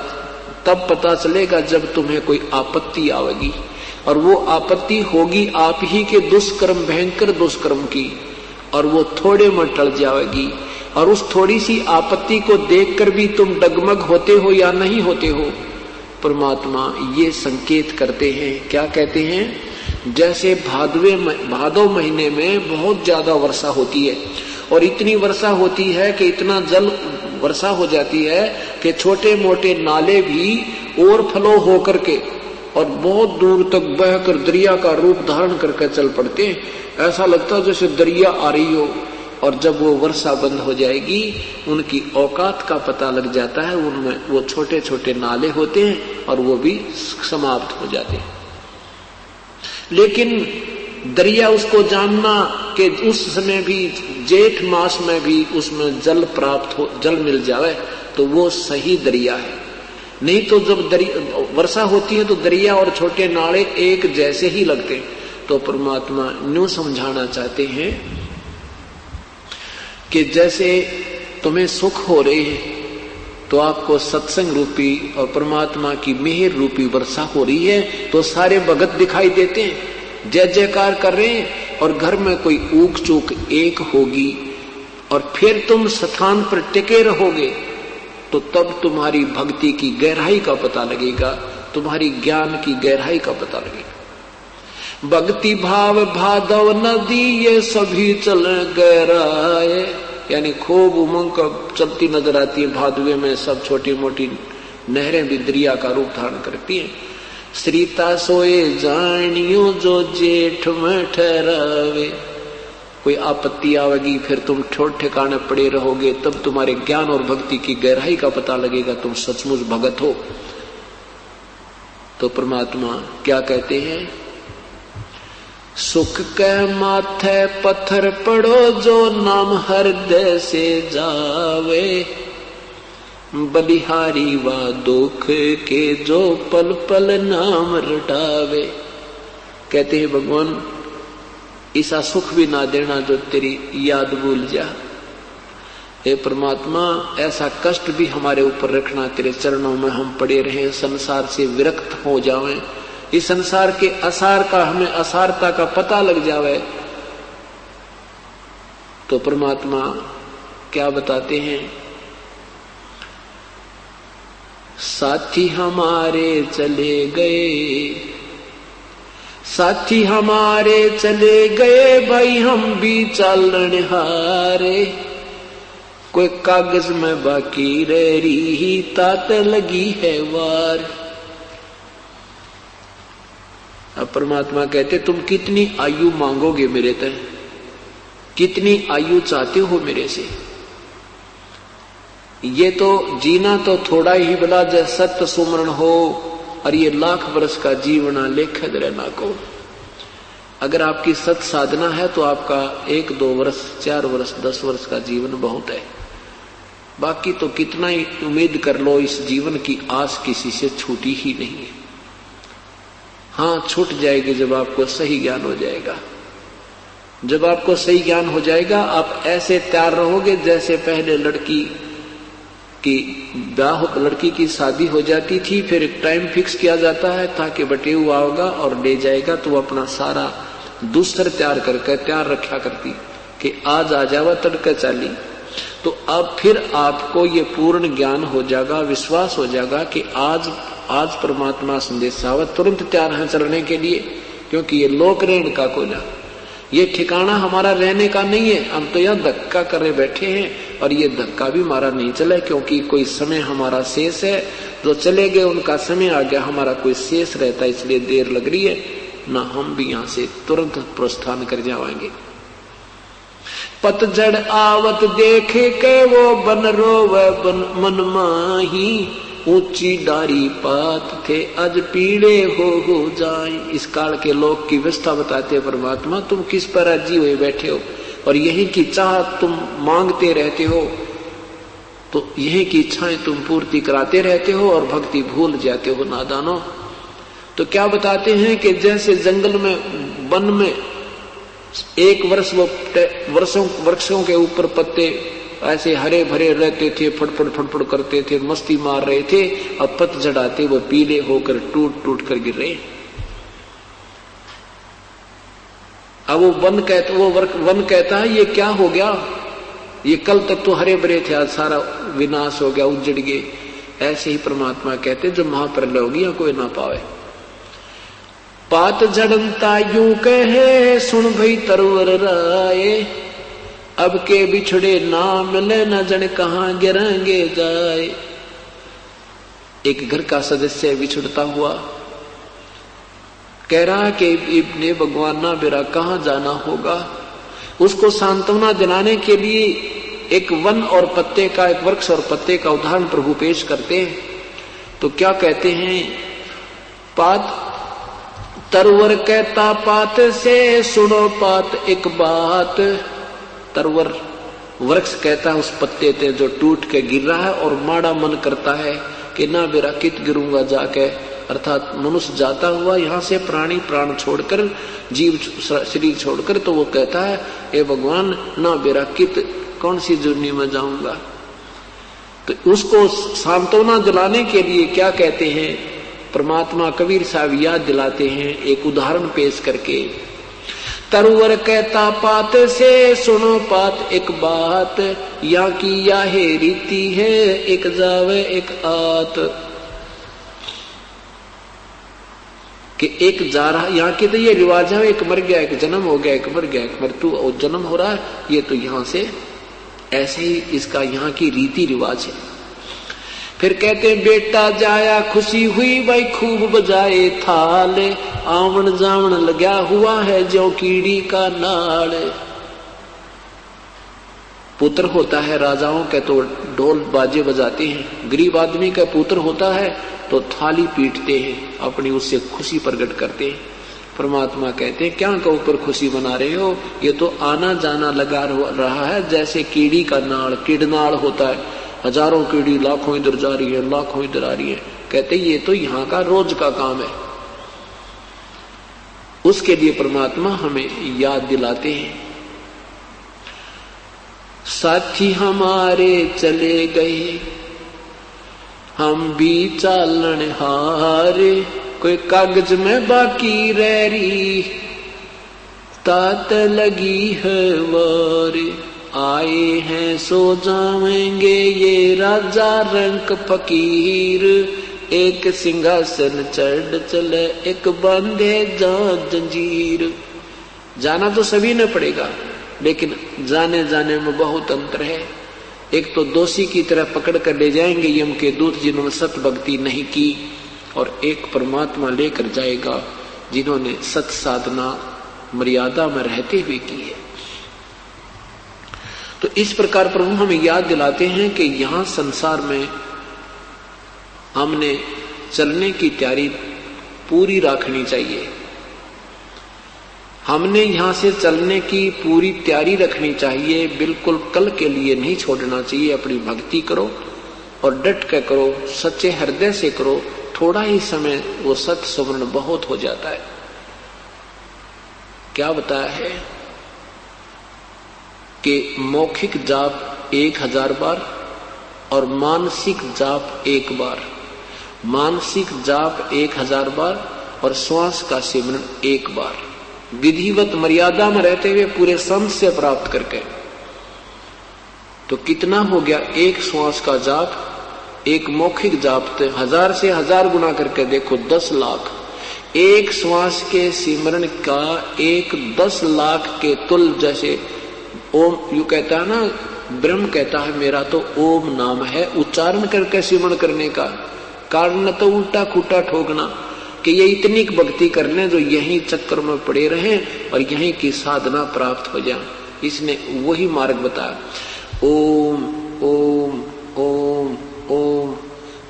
तब पता चलेगा जब तुम्हें कोई आपत्ति आवेगी, और वो आपत्ति होगी आप ही के दुष्कर्म, भयंकर दुष्कर्म की, और वो थोड़े में टल जाएगी। और उस थोड़ी सी आपत्ति को देखकर भी तुम डगमग होते हो या नहीं होते हो। परमात्मा ये संकेत करते हैं, क्या कहते हैं, जैसे भादव महीने में बहुत ज्यादा वर्षा होती है और इतनी वर्षा होती है कि इतना जल वर्षा हो जाती है कि छोटे मोटे नाले भी ओवरफ्लो होकर के और बहुत दूर तक बहकर दरिया का रूप धारण करके चल पड़ते हैं। ऐसा लगता है जैसे दरिया आ रही हो। और जब वो वर्षा बंद हो जाएगी, उनकी औकात का पता लग जाता है। उनमें वो छोटे छोटे नाले होते हैं और वो भी समाप्त हो जाते हैं। लेकिन दरिया उसको जानना कि उस समय भी जेठ मास में भी उसमें जल प्राप्त हो, जल मिल जाए तो वो सही दरिया है। नहीं तो जब वर्षा होती है तो दरिया और छोटे नाले एक जैसे ही लगते हैं। तो परमात्मा न्यू समझाना चाहते हैं कि जैसे तुम्हें सुख हो रहे हैं तो आपको सत्संग रूपी और परमात्मा की मेहर रूपी वर्षा हो रही है, तो सारे भगत दिखाई देते हैं, जय जयकार कर रहे हैं। और घर में कोई ऊक चूक एक होगी और फिर तुम स्थान पर टिके रहोगे तो तब तुम्हारी भक्ति की गहराई का पता लगेगा, तुम्हारी ज्ञान की गहराई का पता लगेगा। भक्ति भाव भादव नदी ये सभी चल गहराए, यानी खूब उमंग का चलती नजर आती है। भादवे में सब छोटी मोटी नहरें भी दरिया का रूप धारण करती हैं। श्रीता सोए जानियो जो जेठ में ठहरावे, कोई आपत्ति आवेगी फिर तुम ठोठ ठिकाने पड़े रहोगे, तब तुम्हारे ज्ञान और भक्ति की गहराई का पता लगेगा, तुम सचमुच भगत हो। तो परमात्मा क्या कहते हैं, सुख के माथे पत्थर पड़ो जो नाम हृदय से जावे, बलिहारी व दुख के जो पल पल नाम रटावे। कहते हैं भगवान ऐसा सुख भी ना देना जो तेरी याद भूल जा। हे परमात्मा ऐसा कष्ट भी हमारे ऊपर रखना, तेरे चरणों में हम पड़े रहे, संसार से विरक्त हो जावें, इस संसार के असार का हमें असारता का पता लग जावे। तो परमात्मा क्या बताते हैं, साथी हमारे चले गए, साथी हमारे चले गए, भाई हम भी चालन हारे, कोई कागज में बाकी रह रही तात लगी है वार। अब परमात्मा कहते तुम कितनी आयु मांगोगे मेरे तय, कितनी आयु चाहते हो मेरे से। ये तो जीना तो थोड़ा ही बला जय सत्य सुमरण हो, और ये लाख वर्ष का जीवना लेखद रहना को। अगर आपकी सत साधना है तो आपका 1-2 वर्ष 4 वर्ष 10 वर्ष का जीवन बहुत है। बाकी तो कितना ही उम्मीद कर लो, इस जीवन की आस किसी से छूटी ही नहीं है। हाँ छूट जाएगी जब आपको सही ज्ञान हो जाएगा। जब आपको सही ज्ञान हो जाएगा आप ऐसे तैयार रहोगे जैसे पहले लड़की की शादी हो जाती थी, फिर टाइम फिक्स किया जाता है ताकि बटे हुआ होगा और ले जाएगा, तो वो अपना सारा दूसर तैयार करके तैयार रखा करती कि आज आ जावा तड़के चाली। तो अब फिर आपको ये पूर्ण ज्ञान हो जाएगा, विश्वास हो जाएगा कि आज परमात्मा संदेशावत तुरंत तैयार है चलने के लिए, क्योंकि ये लोक रहने का कोना, ये ठिकाना हमारा रहने का नहीं है। हम तो यहाँ धक्का करे बैठे हैं और ये धक्का भी हमारा नहीं चले, क्योंकि कोई समय हमारा शेष है। जो चले गए उनका समय आ गया, हमारा कोई शेष रहता है, इसलिए देर लग रही है ना। हम भी यहाँ से तुरंत प्रस्थान कर जाएंगे। पतझड़ आवत देखे के वो बन रोवे मन माही, ऊंची डारी पात थे आज पीड़े हो जाए। इस काल के लोग की व्यवस्था बताते परमात्मा, तुम किस पर राजी हुए बैठे हो और यही की चाह तुम मांगते रहते हो, तो यही की इच्छाएं तुम पूर्ति कराते रहते हो और भक्ति भूल जाते हो नादानो। तो क्या बताते हैं कि जैसे जंगल में वन में एक वर्ष वो वृक्षों के ऊपर पत्ते ऐसे हरे भरे रहते थे, फटफट करते थे, मस्ती मार रहे थे, अब पतझड़ आते वो पीले होकर टूट कर गिर रहे। अब वो वन कहता है ये क्या हो गया, ये कल तक तो हरे भरे थे, आज सारा विनाश हो गया, उजड़ गए। ऐसे ही परमात्मा कहते जब महाप्रलय होगी या कोई ना पावे। पात झड़नता यूं कहे सुन भई तरवर राय, अब के बिछड़े ना मिले न जन कहां गिरेंगे जाए। एक घर का सदस्य बिछड़ता हुआ कह रहा है कि इब्ने भगवान ना मेरा कहाँ जाना होगा। उसको सांत्वना दिलाने के लिए एक वन और पत्ते का, एक वृक्ष और पत्ते का उदाहरण प्रभु पेश करते हैं। तो क्या कहते हैं, पात तरवर कहता पात से सुनो पात एक बात। तरवर वृक्ष कहता है उस पत्ते पे जो टूट के गिर रहा है और माड़ा मन करता है कि ना मेरा कित गिरूंगा जाके, अर्थात मनुष्य जाता हुआ यहाँ से प्राणी प्राण छोड़कर, जीव शरीर छोड़कर, तो वो कहता है ए भगवान ना मेरा कित कौन सी जुर्नी में जाऊंगा। तो उसको सांत्वना दिलाने के लिए क्या कहते हैं, परमात्मा कबीर साहब याद दिलाते हैं एक उदाहरण पेश करके। तरवर कहता पात से सुनो पात एक बात, या की या है रीति है एक जावे एक आत। कि एक जा रहा, यहाँ की तो ये रिवाज है, एक मर गया एक जन्म हो गया, एक मर गया एक मृत्यु और जन्म हो रहा है, ये तो यहाँ से ऐसे ही इसका यहाँ की रीति रिवाज है। फिर कहते बेटा जाया खुशी हुई भाई खूब बजाए थाल, आवन जावन लगा हुआ है जो कीड़ी का नाल। पुत्र होता है राजाओं के तो ढोल बाजे बजाते हैं, गरीब आदमी का पुत्र होता है तो थाली पीटते हैं, अपनी उससे खुशी प्रकट करते हैं। परमात्मा कहते हैं क्या का ऊपर खुशी मना रहे हो, ये तो आना जाना लगा रहा है जैसे कीड़ी का नाड़, कीड़नाड़ होता है, हजारों कीड़ी लाखों इधर जा रही है लाखों इधर आ रही है। कहते ये तो यहाँ का रोज का काम है। उसके लिए परमात्मा हमें याद दिलाते हैं। साथी हमारे चले गए हम भी चालन हारे, कोई कागज में बाकी रह रही तात लगी है वारे। आए हैं सो जाएंगे ये राजा रंक फकीर, एक सिंहासन चढ़ चले एक बांधे जंजीर। जाना तो सभी ने पड़ेगा, लेकिन जाने जाने में बहुत अंतर है। एक तो दोषी की तरह पकड़ कर ले जाएंगे यम के दूत जिन्होंने सत भक्ति नहीं की, और एक परमात्मा लेकर जाएगा जिन्होंने सत साधना मर्यादा में रहते हुए की है। तो इस प्रकार प्रभु हमें याद दिलाते हैं कि यहां संसार में हमने चलने की तैयारी पूरी रखनी चाहिए। हमने यहां से चलने की पूरी तैयारी रखनी चाहिए, बिल्कुल कल के लिए नहीं छोड़ना चाहिए। अपनी भक्ति करो और डट के करो, सच्चे हृदय से करो, थोड़ा ही समय वो सत सुमरण बहुत हो जाता है। क्या बताया है कि मौखिक जाप 1000 बार और मानसिक जाप 1 बार, मानसिक जाप 1000 बार और श्वास का सिमरन 1 बार, विधिवत मर्यादा में रहते हुए पूरे संत से प्राप्त करके। तो कितना हो गया, एक श्वास का जाप, एक मौखिक जाप, 1000 से 1000 गुना करके देखो 10 लाख। एक श्वास के सिमरन का एक 10 लाख के तुल। जैसे ओम यू कहता है ना, ब्रह्म कहता है मेरा तो ओम नाम है, उच्चारण करके सिमरण करने का कारण तो उल्टा खूटा ठोकना कि ये इतनी भक्ति करने जो यही चक्कर में पड़े रहे और यही की साधना प्राप्त हो जाए। इसने वही मार्ग बताया, ओम ओम ओम ओम।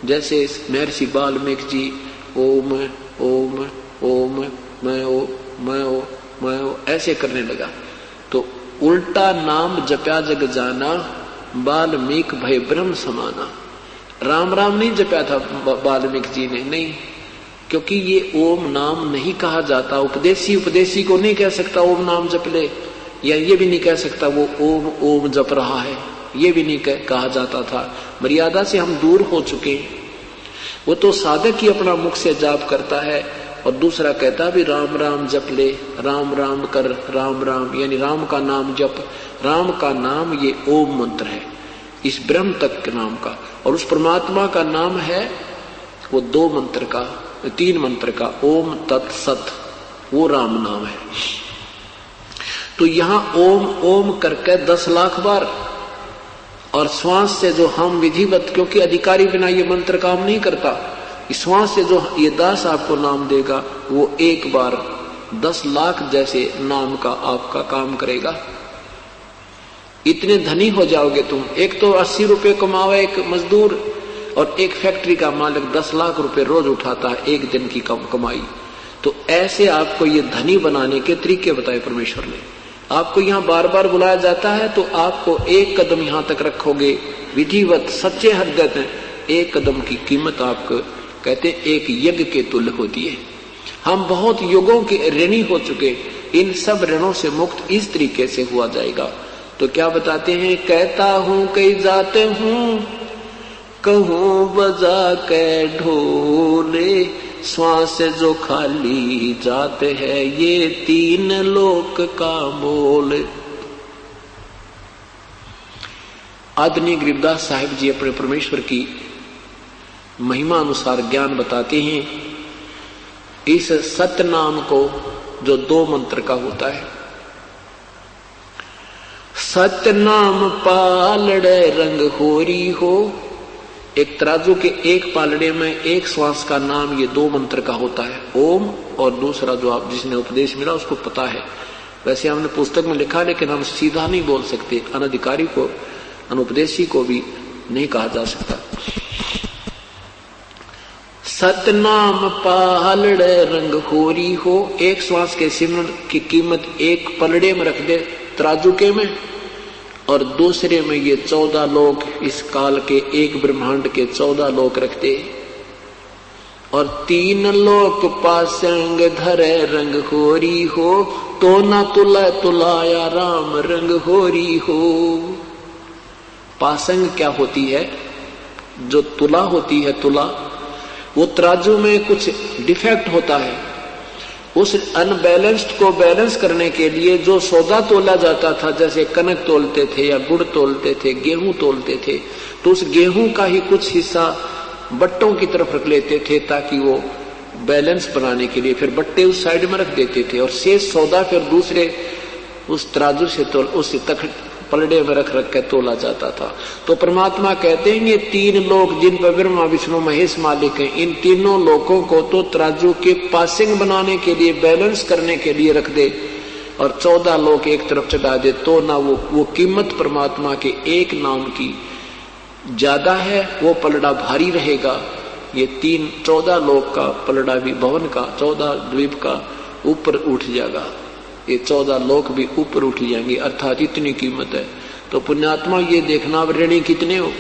जैसे महर्षि वाल्मीकि जी ओम ओम ओम मैं ओ ऐसे करने लगा, तो उल्टा नाम जप्या जग जाना, वाल्मीकि भय ब्रह्म समाना। राम राम नहीं जप्या था वाल्मीकि जी ने, नहीं, क्योंकि ये ओम नाम नहीं कहा जाता। उपदेशी को नहीं कह सकता ओम नाम जप ले, या ये भी नहीं कह सकता वो ओम ओम जप रहा है, ये भी नहीं कहा जाता था। मर्यादा से हम दूर हो चुके हैं। वो तो साधक ही अपना मुख से जाप करता है और दूसरा कहता भी राम राम जप ले, राम राम कर, राम राम यानी राम का नाम जप। राम का नाम ये ओम मंत्र है, इस ब्रह्म तक के नाम का। और उस परमात्मा का नाम है वो 2 मंत्र का, 3 मंत्र का, ओम तत् सत, वो राम नाम है। तो यहां ओम ओम करके 10 लाख बार, और श्वास से जो हम विधिवत, क्योंकि अधिकारी बिना ये मंत्र काम नहीं करता, श्वास से जो ये दास आपको नाम देगा वो एक बार 10 लाख जैसे नाम का आपका काम करेगा। इतने धनी हो जाओगे तुम। एक तो 80 रुपए कमावे एक मजदूर, और एक फैक्ट्री का मालिक 10 लाख रुपए रोज उठाता है एक दिन की कमाई। तो ऐसे आपको ये धनी बनाने के तरीके बताए परमेश्वर ने। आपको यहाँ बार बार बुलाया जाता है तो आपको एक कदम यहाँ तक रखोगे विधिवत सच्चे हृदय में, एक कदम की कीमत आपको कहते एक यज्ञ के तुल्य होती है। हम बहुत युगों के ऋणी हो चुके, इन सब ऋणों से मुक्त इस तरीके से हुआ जाएगा। तो क्या बताते हैं, कहता हूं कई जाते हूं, कहूं बजा के ढोले, श्वास जो खाली जाते हैं ये 3 लोक का मोल। आदरणीय गरीबदास साहिब जी अपने परमेश्वर की महिमा अनुसार ज्ञान बताते हैं। इस सत्य नाम को जो 2 मंत्र का होता है, सत्य नाम पालड़े रंग होरी हो। एक तराजू के एक पालड़े में एक श्वास का नाम ये 2 मंत्र का होता है, ओम, और दूसरा जो आप जिसने उपदेश मिला उसको पता है। वैसे हमने पुस्तक में लिखा, लेकिन हम सीधा नहीं बोल सकते, अनधिकारी को अनुपदेशी को भी नहीं कहा जा सकता। सतनाम पालड़े रंग होरी हो। एक श्वास के सिमरन की कीमत एक पलड़े में रख दे तराजू के में, और दूसरे में ये 14 लोक, इस काल के एक ब्रह्मांड के 14 लोक रख दे, और 3 लोक पासंग धरे रंग होरी हो, तो न तुला तुलाया राम रंग होरी हो। पासंग क्या होती है? जो तुला होती है, तुला वो तराजू में कुछ डिफेक्ट होता है, उस अनबैलेंस्ड को बैलेंस करने के लिए जो सौदा तोला जाता था, जैसे कनक तोलते थे या गुड़ तोलते थे, गेहूं तोलते थे, तो उस गेहूं का ही कुछ हिस्सा बट्टों की तरफ रख लेते थे ताकि वो बैलेंस बनाने के लिए, फिर बट्टे उस साइड में रख देते थे, और शेष सौदा फिर दूसरे उस तराजू से उस तक पलड़े में रख रख के तोला जाता था। तो परमात्मा कहते हैं ये 3 लोक जिन पर ब्रह्मा विष्णु महेश मालिक हैं, इन तीनों लोकों को तो तराजू के पासिंग बनाने के लिए, बैलेंस करने के लिए रख दे, और 14 लोक एक तरफ चढ़ा दे, तो ना वो कीमत परमात्मा के एक नाम की ज्यादा है, वो पलड़ा भारी रहेगा। ये 14 लोक का पलड़ा भी, भवन का 14 द्वीप का ऊपर उठ जाएगा, ये 14 लोक भी ऊपर उठ जाएंगे, अर्थात इतनी कीमत है। तो पुण्यात्मा ये देखना आप ऋणी कितने हो।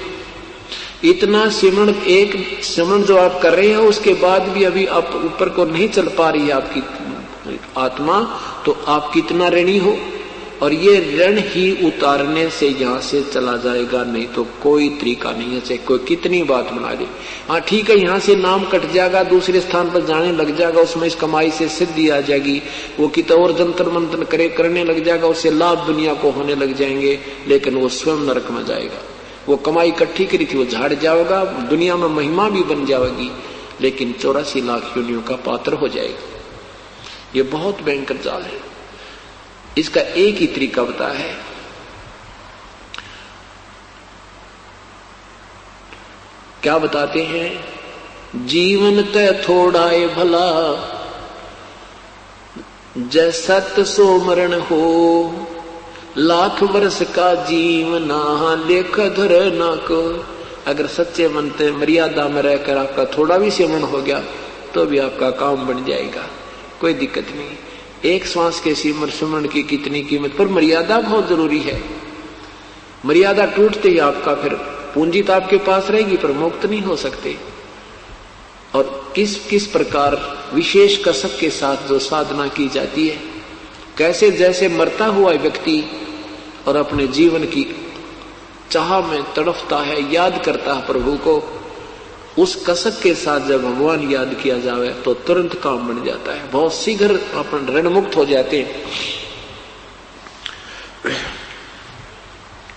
इतना सिमरण, एक सिमरण जो आप कर रहे हो उसके बाद भी अभी आप ऊपर को नहीं चल पा रही है आपकी आत्मा, तो आप कितना ऋणी हो। और ये ऋण ही उतारने से यहाँ से चला जाएगा, नहीं तो कोई तरीका नहीं है, चाहे कोई कितनी बात बना दे। हाँ ठीक है, यहाँ से नाम कट जाएगा, दूसरे स्थान पर जाने लग जाएगा, उसमें इस कमाई से सिद्धि आ जाएगी, वो कित और जंतर मंत्र करने लग जाएगा, उससे लाभ दुनिया को होने लग जाएंगे, लेकिन वो स्वयं नरक में जाएगा। वो कमाई इकट्ठी करी थी वो झाड़ जाएगा, दुनिया में महिमा भी बन जाएगी, लेकिन 84 लाख योनियों का पात्र हो जाएगा। ये बहुत भयंकर जाल है। इसका एक ही तरीका बताया है, क्या बताते हैं, जीवन तय थोड़ा है भला, जैसत सो मरण हो, लाख वर्ष का जीवना लेख धर ना को। अगर सच्चे मन से मर्यादा में रहकर आपका थोड़ा भी सेवन हो गया तो भी आपका काम बन जाएगा, कोई दिक्कत नहीं। एक श्वास के सिमरण की कितनी कीमत, पर मर्यादा बहुत जरूरी है। मर्यादा टूटते ही आपका फिर पूंजी तो आपके पास रहेगी पर मुक्त नहीं हो सकते। और किस किस प्रकार विशेष कसक के साथ जो साधना की जाती है, कैसे जैसे मरता हुआ व्यक्ति और अपने जीवन की चाह में तड़फता है, याद करता है प्रभु को, उस कसक के साथ जब भगवान याद किया जाए तो तुरंत काम बन जाता है, बहुत शीघ्र अपन ऋण मुक्त हो जाते हैं।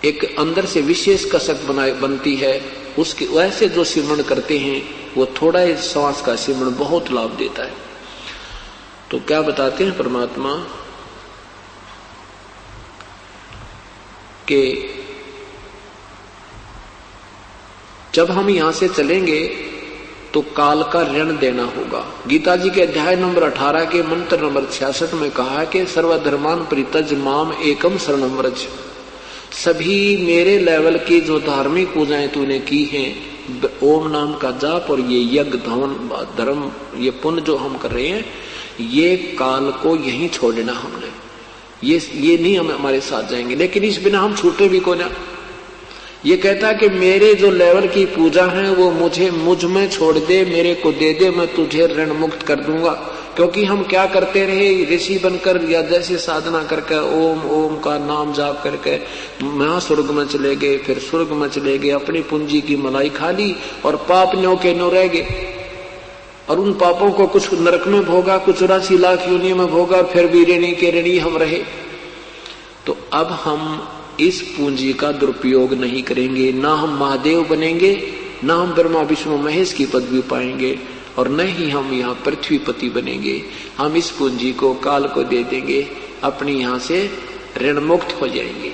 एक अंदर से विशेष कसक बनती है, उसके वैसे जो सिमरण करते हैं वो थोड़ा ही श्वास का सिमरण बहुत लाभ देता है। तो क्या बताते हैं परमात्मा कि जब हम यहां से चलेंगे तो काल का ऋण देना होगा। गीता जी के अध्याय नंबर 18 के मंत्र नंबर 66 में कहा है कि सर्वधर्मान परित्यज माम एकम शरणम व्रज। सभी मेरे लेवल की जो धार्मिक पूजाएं तूने की हैं, ओम नाम का जाप और ये यज्ञ धर्म ये पुण्य जो हम कर रहे हैं, ये काल को यहीं छोड़ देना हमने, ये नहीं हम हमारे साथ जाएंगे। लेकिन इस बिना हम छूटे भी को ना। ये कहता है कि मेरे जो लेवल की पूजा है वो मुझ में छोड़ दे, मेरे को दे दे, मैं तुझे ऋण मुक्त कर दूंगा। क्योंकि हम क्या करते रहे, ऋषि बनकर या जैसे साधना करके ओम ओम का नाम जाप करके महास्वर्ग में चले गए, फिर स्वर्ग में चले गए, अपनी पूंजी की मलाई खा ली और पाप न्यो के न्यो रह गए। और उन पापों को कुछ नरक में भोगा, कुछ 84 लाख योनि में भोगा, फिर भी ऋणी के ऋणी हम रहे। तो अब हम इस पूंजी का दुरुपयोग नहीं करेंगे, ना हम महादेव बनेंगे, ना हम ब्रह्मा विष्णु महेश की पदवी पाएंगे, और न ही हम यहाँ पृथ्वीपति बनेंगे। हम इस पूंजी को काल को दे देंगे, अपनी यहाँ से ऋण मुक्त हो जाएंगे।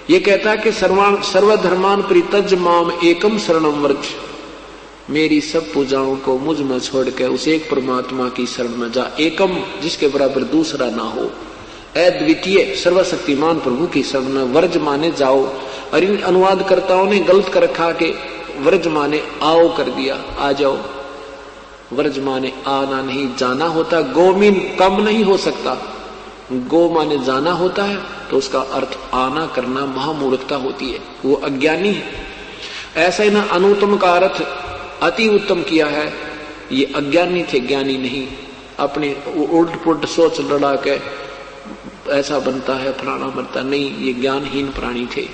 ये कहता है कि सर्वधर्मान परित्यज माम एकम शरणम व्रज। मेरी सब पूजाओं को मुझ में छोड़ के उस एक परमात्मा की शरण में जा, एकम जिसके बराबर दूसरा ना हो, अद्वितीय सर्वशक्तिमान प्रभु की शरण में। वर्ज माने जाओ, और इन अनुवादकर्ताओं ने गलत कर रखा के वर्ज माने आओ कर दिया, आ जाओ। वर्ज माने आना नहीं, जाना होता। गो मीन कम नहीं हो सकता, गो माने जाना होता है, तो उसका अर्थ आना करना महामूर्खता होती है, वो अज्ञानी है। ऐसा ही ना अनुत्तम का अर्थ अति उत्तम किया है, ये अज्ञानी थे, ज्ञानी नहीं। अपने उल्ट पुल्ट सोच लड़ा के ऐसा बनता है, फलाना बनता नहीं, ये ज्ञानहीन प्राणी थे।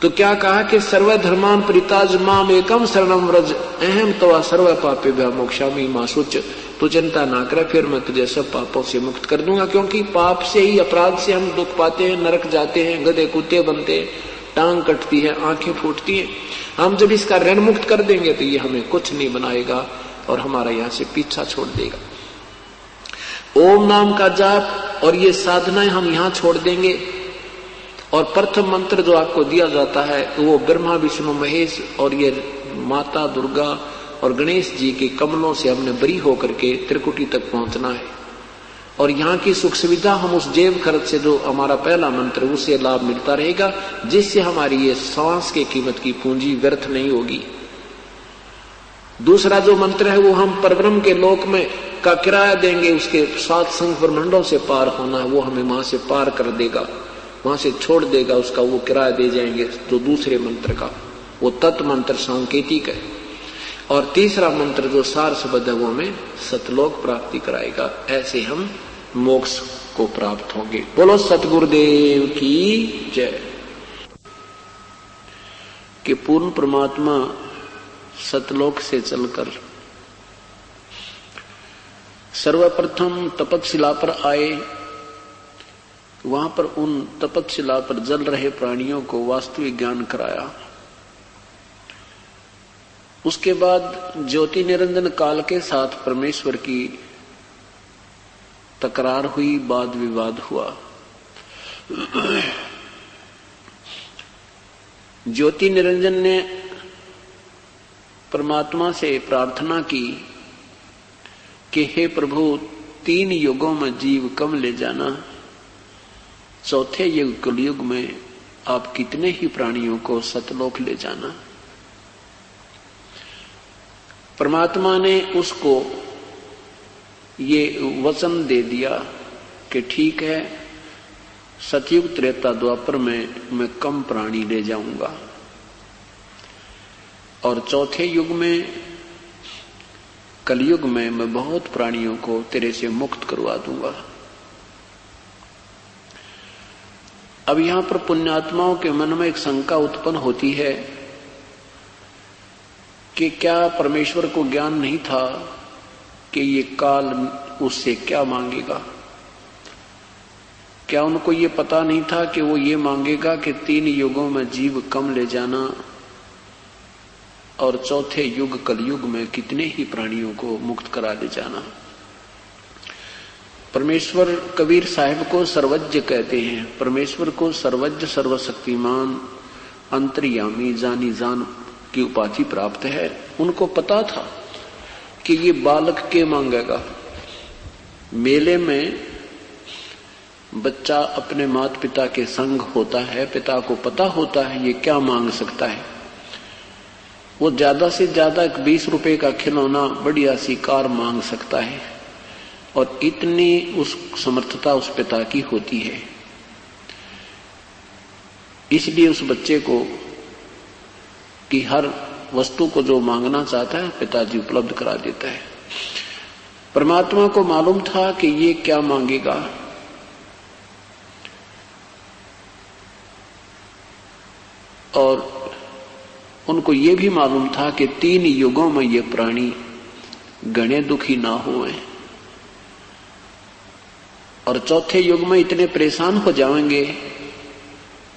तो क्या कहा कि सर्वधर्मान परित्यज माम एकम शरणम व्रज अहम तवा सर्व पापेभ्यो मोक्षामि मा शुच। तो चिंता ना करे, फिर मैं तुझे सब पापों से मुक्त कर दूंगा। क्योंकि पाप से ही, अपराध से हम दुख पाते हैं, नरक जाते हैं, गधे कुत्ते बनते हैं, टांग कटती है, आंखें फूटती हैं। हम जब इसका ऋण मुक्त कर देंगे तो ये हमें कुछ नहीं बनाएगा और हमारा यहाँ से पीछा छोड़ देगा। ओम नाम का जाप और ये साधनाएं हम यहाँ छोड़ देंगे। और प्रथम मंत्र जो आपको दिया जाता है वो ब्रह्मा विष्णु महेश और ये माता दुर्गा और गणेश जी के कमलों से हमने बरी होकर के त्रिकुटी तक पहुंचना है। और यहाँ की सुख सुविधा हम उस जेब खर्च से, जो हमारा पहला मंत्र, उससे लाभ मिलता रहेगा, जिससे हमारी ये सांस के कीमत की पूंजी व्यर्थ नहीं होगी। दूसरा जो मंत्र है वो हम परब्रह्म के लोक में का किराया देंगे, उसके 7 संघ ब्रह्मांडों से पार होना है, वो हमें वहां से पार कर देगा, वहां से छोड़ देगा, उसका वो किराया दे जाएंगे। जो दूसरे मंत्र का वो तत्व मंत्र सांकेतिक है। और तीसरा मंत्र जो सार शब्द है वो हमें सतलोक प्राप्ति कराएगा। ऐसे हम मोक्ष को प्राप्त होंगे। बोलो सतगुरुदेव की जय। कि पूर्ण परमात्मा सतलोक से चलकर सर्वप्रथम तपतशिला पर आए, वहां पर उन तपतशिला पर जल रहे प्राणियों को वास्तविक ज्ञान कराया। उसके बाद ज्योति निरंजन काल के साथ परमेश्वर की तकरार हुई, वाद विवाद हुआ। ज्योति निरंजन ने परमात्मा से प्रार्थना की कि हे प्रभु, 3 युगों में जीव कम ले जाना, चौथे युग कलयुग में आप कितने ही प्राणियों को सतलोक ले जाना। परमात्मा ने उसको ये वचन दे दिया कि ठीक है, सतयुग त्रेता द्वापर में मैं कम प्राणी ले जाऊंगा और चौथे युग में कलयुग में मैं बहुत प्राणियों को तेरे से मुक्त करवा दूंगा। अब यहां पर पुण्यात्माओं के मन में एक शंका उत्पन्न होती है कि क्या परमेश्वर को ज्ञान नहीं था कि ये काल उससे क्या मांगेगा? क्या उनको ये पता नहीं था कि वो ये मांगेगा कि 3 युगों में जीव कम ले जाना और चौथे युग कलयुग में कितने ही प्राणियों को मुक्त करा ले जाना? परमेश्वर कबीर साहिब को सर्वज्ञ कहते हैं। परमेश्वर को सर्वज्ञ, सर्वशक्तिमान, अंतर्यामी, जानी जान की उपाधि प्राप्त है। उनको पता था कि ये बालक के मांगेगा। मेले में बच्चा अपने माता पिता के संग होता है, पिता को पता होता है ये क्या मांग सकता है। वो ज्यादा से ज्यादा 20 रुपए का खिलौना, बढ़िया सी कार मांग सकता है, और इतनी उस समर्थता उस पिता की होती है। इसलिए उस बच्चे को कि हर वस्तु को जो मांगना चाहता है पिताजी उपलब्ध करा देता है। परमात्मा को मालूम था कि ये क्या मांगेगा, और उनको ये भी मालूम था कि 3 युगों में ये प्राणी घने दुखी ना हुए, और चौथे युग में इतने परेशान हो जाएंगे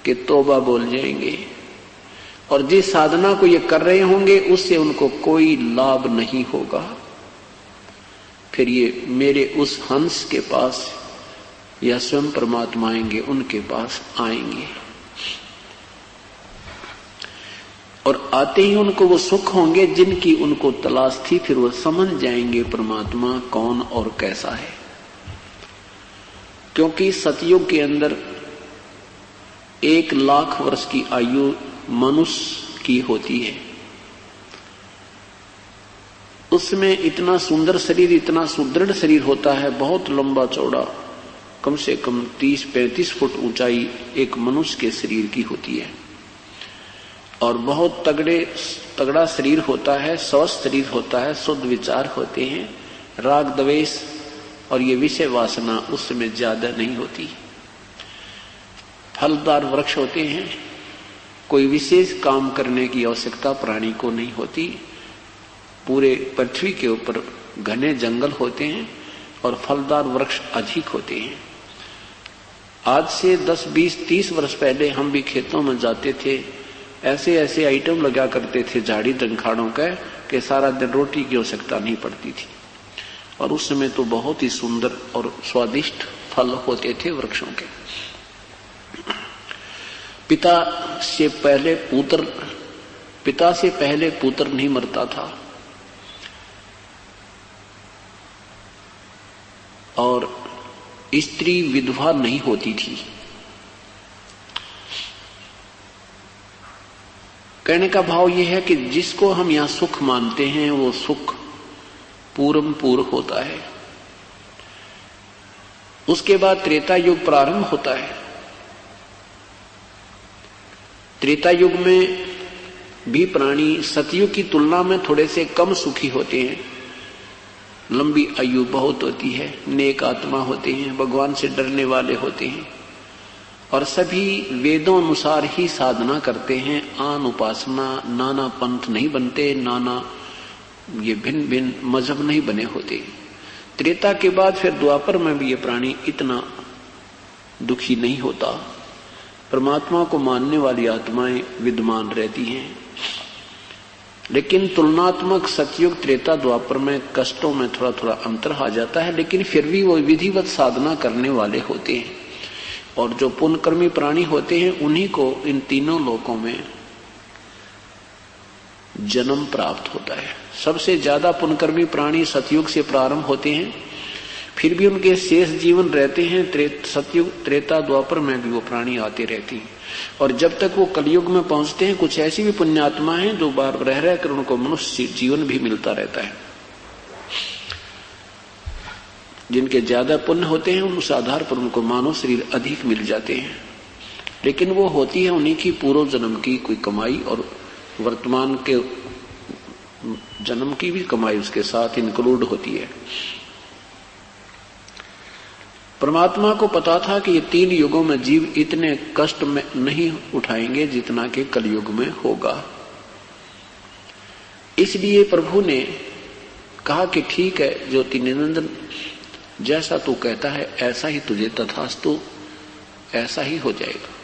कि तौबा बोल जाएंगे, और जिस साधना को ये कर रहे होंगे उससे उनको कोई लाभ नहीं होगा। फिर ये मेरे उस हंस के पास या स्वयं परमात्मा आएंगे, उनके पास आएंगे, और आते ही उनको वो सुख होंगे जिनकी उनको तलाश थी। फिर वो समझ जाएंगे परमात्मा कौन और कैसा है। क्योंकि सतयुग के अंदर 1 लाख वर्ष की आयु मनुष्य की होती है। उसमें इतना सुंदर शरीर, इतना सुदृढ़ शरीर होता है, बहुत लंबा चौड़ा, कम से कम 30-35 फुट ऊंचाई एक मनुष्य के शरीर की होती है, और बहुत तगड़ा शरीर होता है, स्वस्थ शरीर होता है, शुद्ध विचार होते हैं, राग द्वेष और ये विषय वासना उसमें ज्यादा नहीं होती। फलदार वृक्ष होते हैं, कोई विशेष काम करने की आवश्यकता प्राणी को नहीं होती। पूरे पृथ्वी के ऊपर घने जंगल होते हैं और फलदार वृक्ष अधिक होते हैं। आज से 10, 20, 30 वर्ष पहले हम भी खेतों में जाते थे, ऐसे ऐसे आइटम लगा करते थे झाड़ी जंखाड़ों का कि सारा दिन रोटी की आवश्यकता नहीं पड़ती थी, और उस समय तो बहुत ही सुंदर और स्वादिष्ट फल होते थे वृक्षों के। पिता से पहले पुत्र नहीं मरता था, और स्त्री विधवा नहीं होती थी। कहने का भाव यह है कि जिसको हम यहां सुख मानते हैं वो सुख पूर्व होता है। उसके बाद त्रेता युग प्रारंभ होता है। त्रेता युग में भी प्राणी सतयुग की तुलना में थोड़े से कम सुखी होते हैं। लंबी आयु बहुत होती है, नेक आत्मा होते हैं, भगवान से डरने वाले होते हैं, और सभी वेदों अनुसार ही साधना करते हैं। आन उपासना, नाना पंथ नहीं बनते, नाना ये भिन्न भिन्न मजहब नहीं बने होते। त्रेता के बाद फिर द्वापर में भी ये प्राणी इतना दुखी नहीं होता। परमात्मा को मानने वाली आत्माएं विद्यमान रहती हैं, लेकिन तुलनात्मक सतयुग त्रेता द्वापर में कष्टों में थोड़ा थोड़ा अंतर आ जाता है, लेकिन फिर भी वो विधिवत साधना करने वाले होते हैं। और जो पुण्यकर्मी प्राणी होते हैं उन्हीं को इन तीनों लोकों में जन्म प्राप्त होता है। सबसे ज्यादा पुण्यकर्मी प्राणी सतयुग से प्रारंभ होते हैं, फिर भी उनके शेष जीवन रहते हैं सतयुग त्रेता द्वापर में भी वो प्राणी आते रहते हैं। और जब तक वो कलयुग में पहुंचते हैं, कुछ ऐसी भी पुण्यात्मा हैं जो बार रह कर उनको मनुष्य जीवन भी मिलता रहता है। जिनके ज्यादा पुण्य होते हैं उस आधार पर उनको मानव शरीर अधिक मिल जाते हैं, लेकिन वो होती है उन्हीं की पूर्व जन्म की कोई कमाई, और वर्तमान के जन्म की भी कमाई उसके साथ इंक्लूड होती है। परमात्मा को पता था कि ये 3 युगों में जीव इतने कष्ट में नहीं उठाएंगे जितना कि कलयुग में होगा। इसलिए प्रभु ने कहा कि ठीक है ज्योतिनिनंदन, जैसा तू कहता है ऐसा ही तुझे तथास्तु, ऐसा ही हो जाएगा।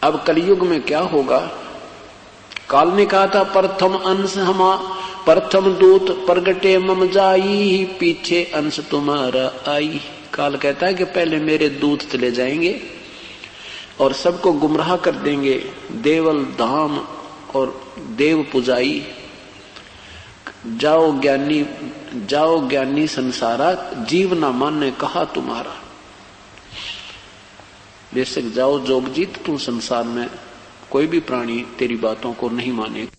अब कलयुग में क्या होगा? काल ने कहा था प्रथम अंश हमा, प्रथम दूत प्रगटे मम जाई, पीछे अंश तुम्हारा आई। काल कहता है कि पहले मेरे दूत चले जाएंगे और सबको गुमराह कर देंगे। देवल धाम और देव पुजाई, जाओ ज्ञानी संसारा, जीव ना माने कहा तुम्हारा। बेशक जाओ जोगजीत, तू संसार में कोई भी प्राणी तेरी बातों को नहीं मानेगा।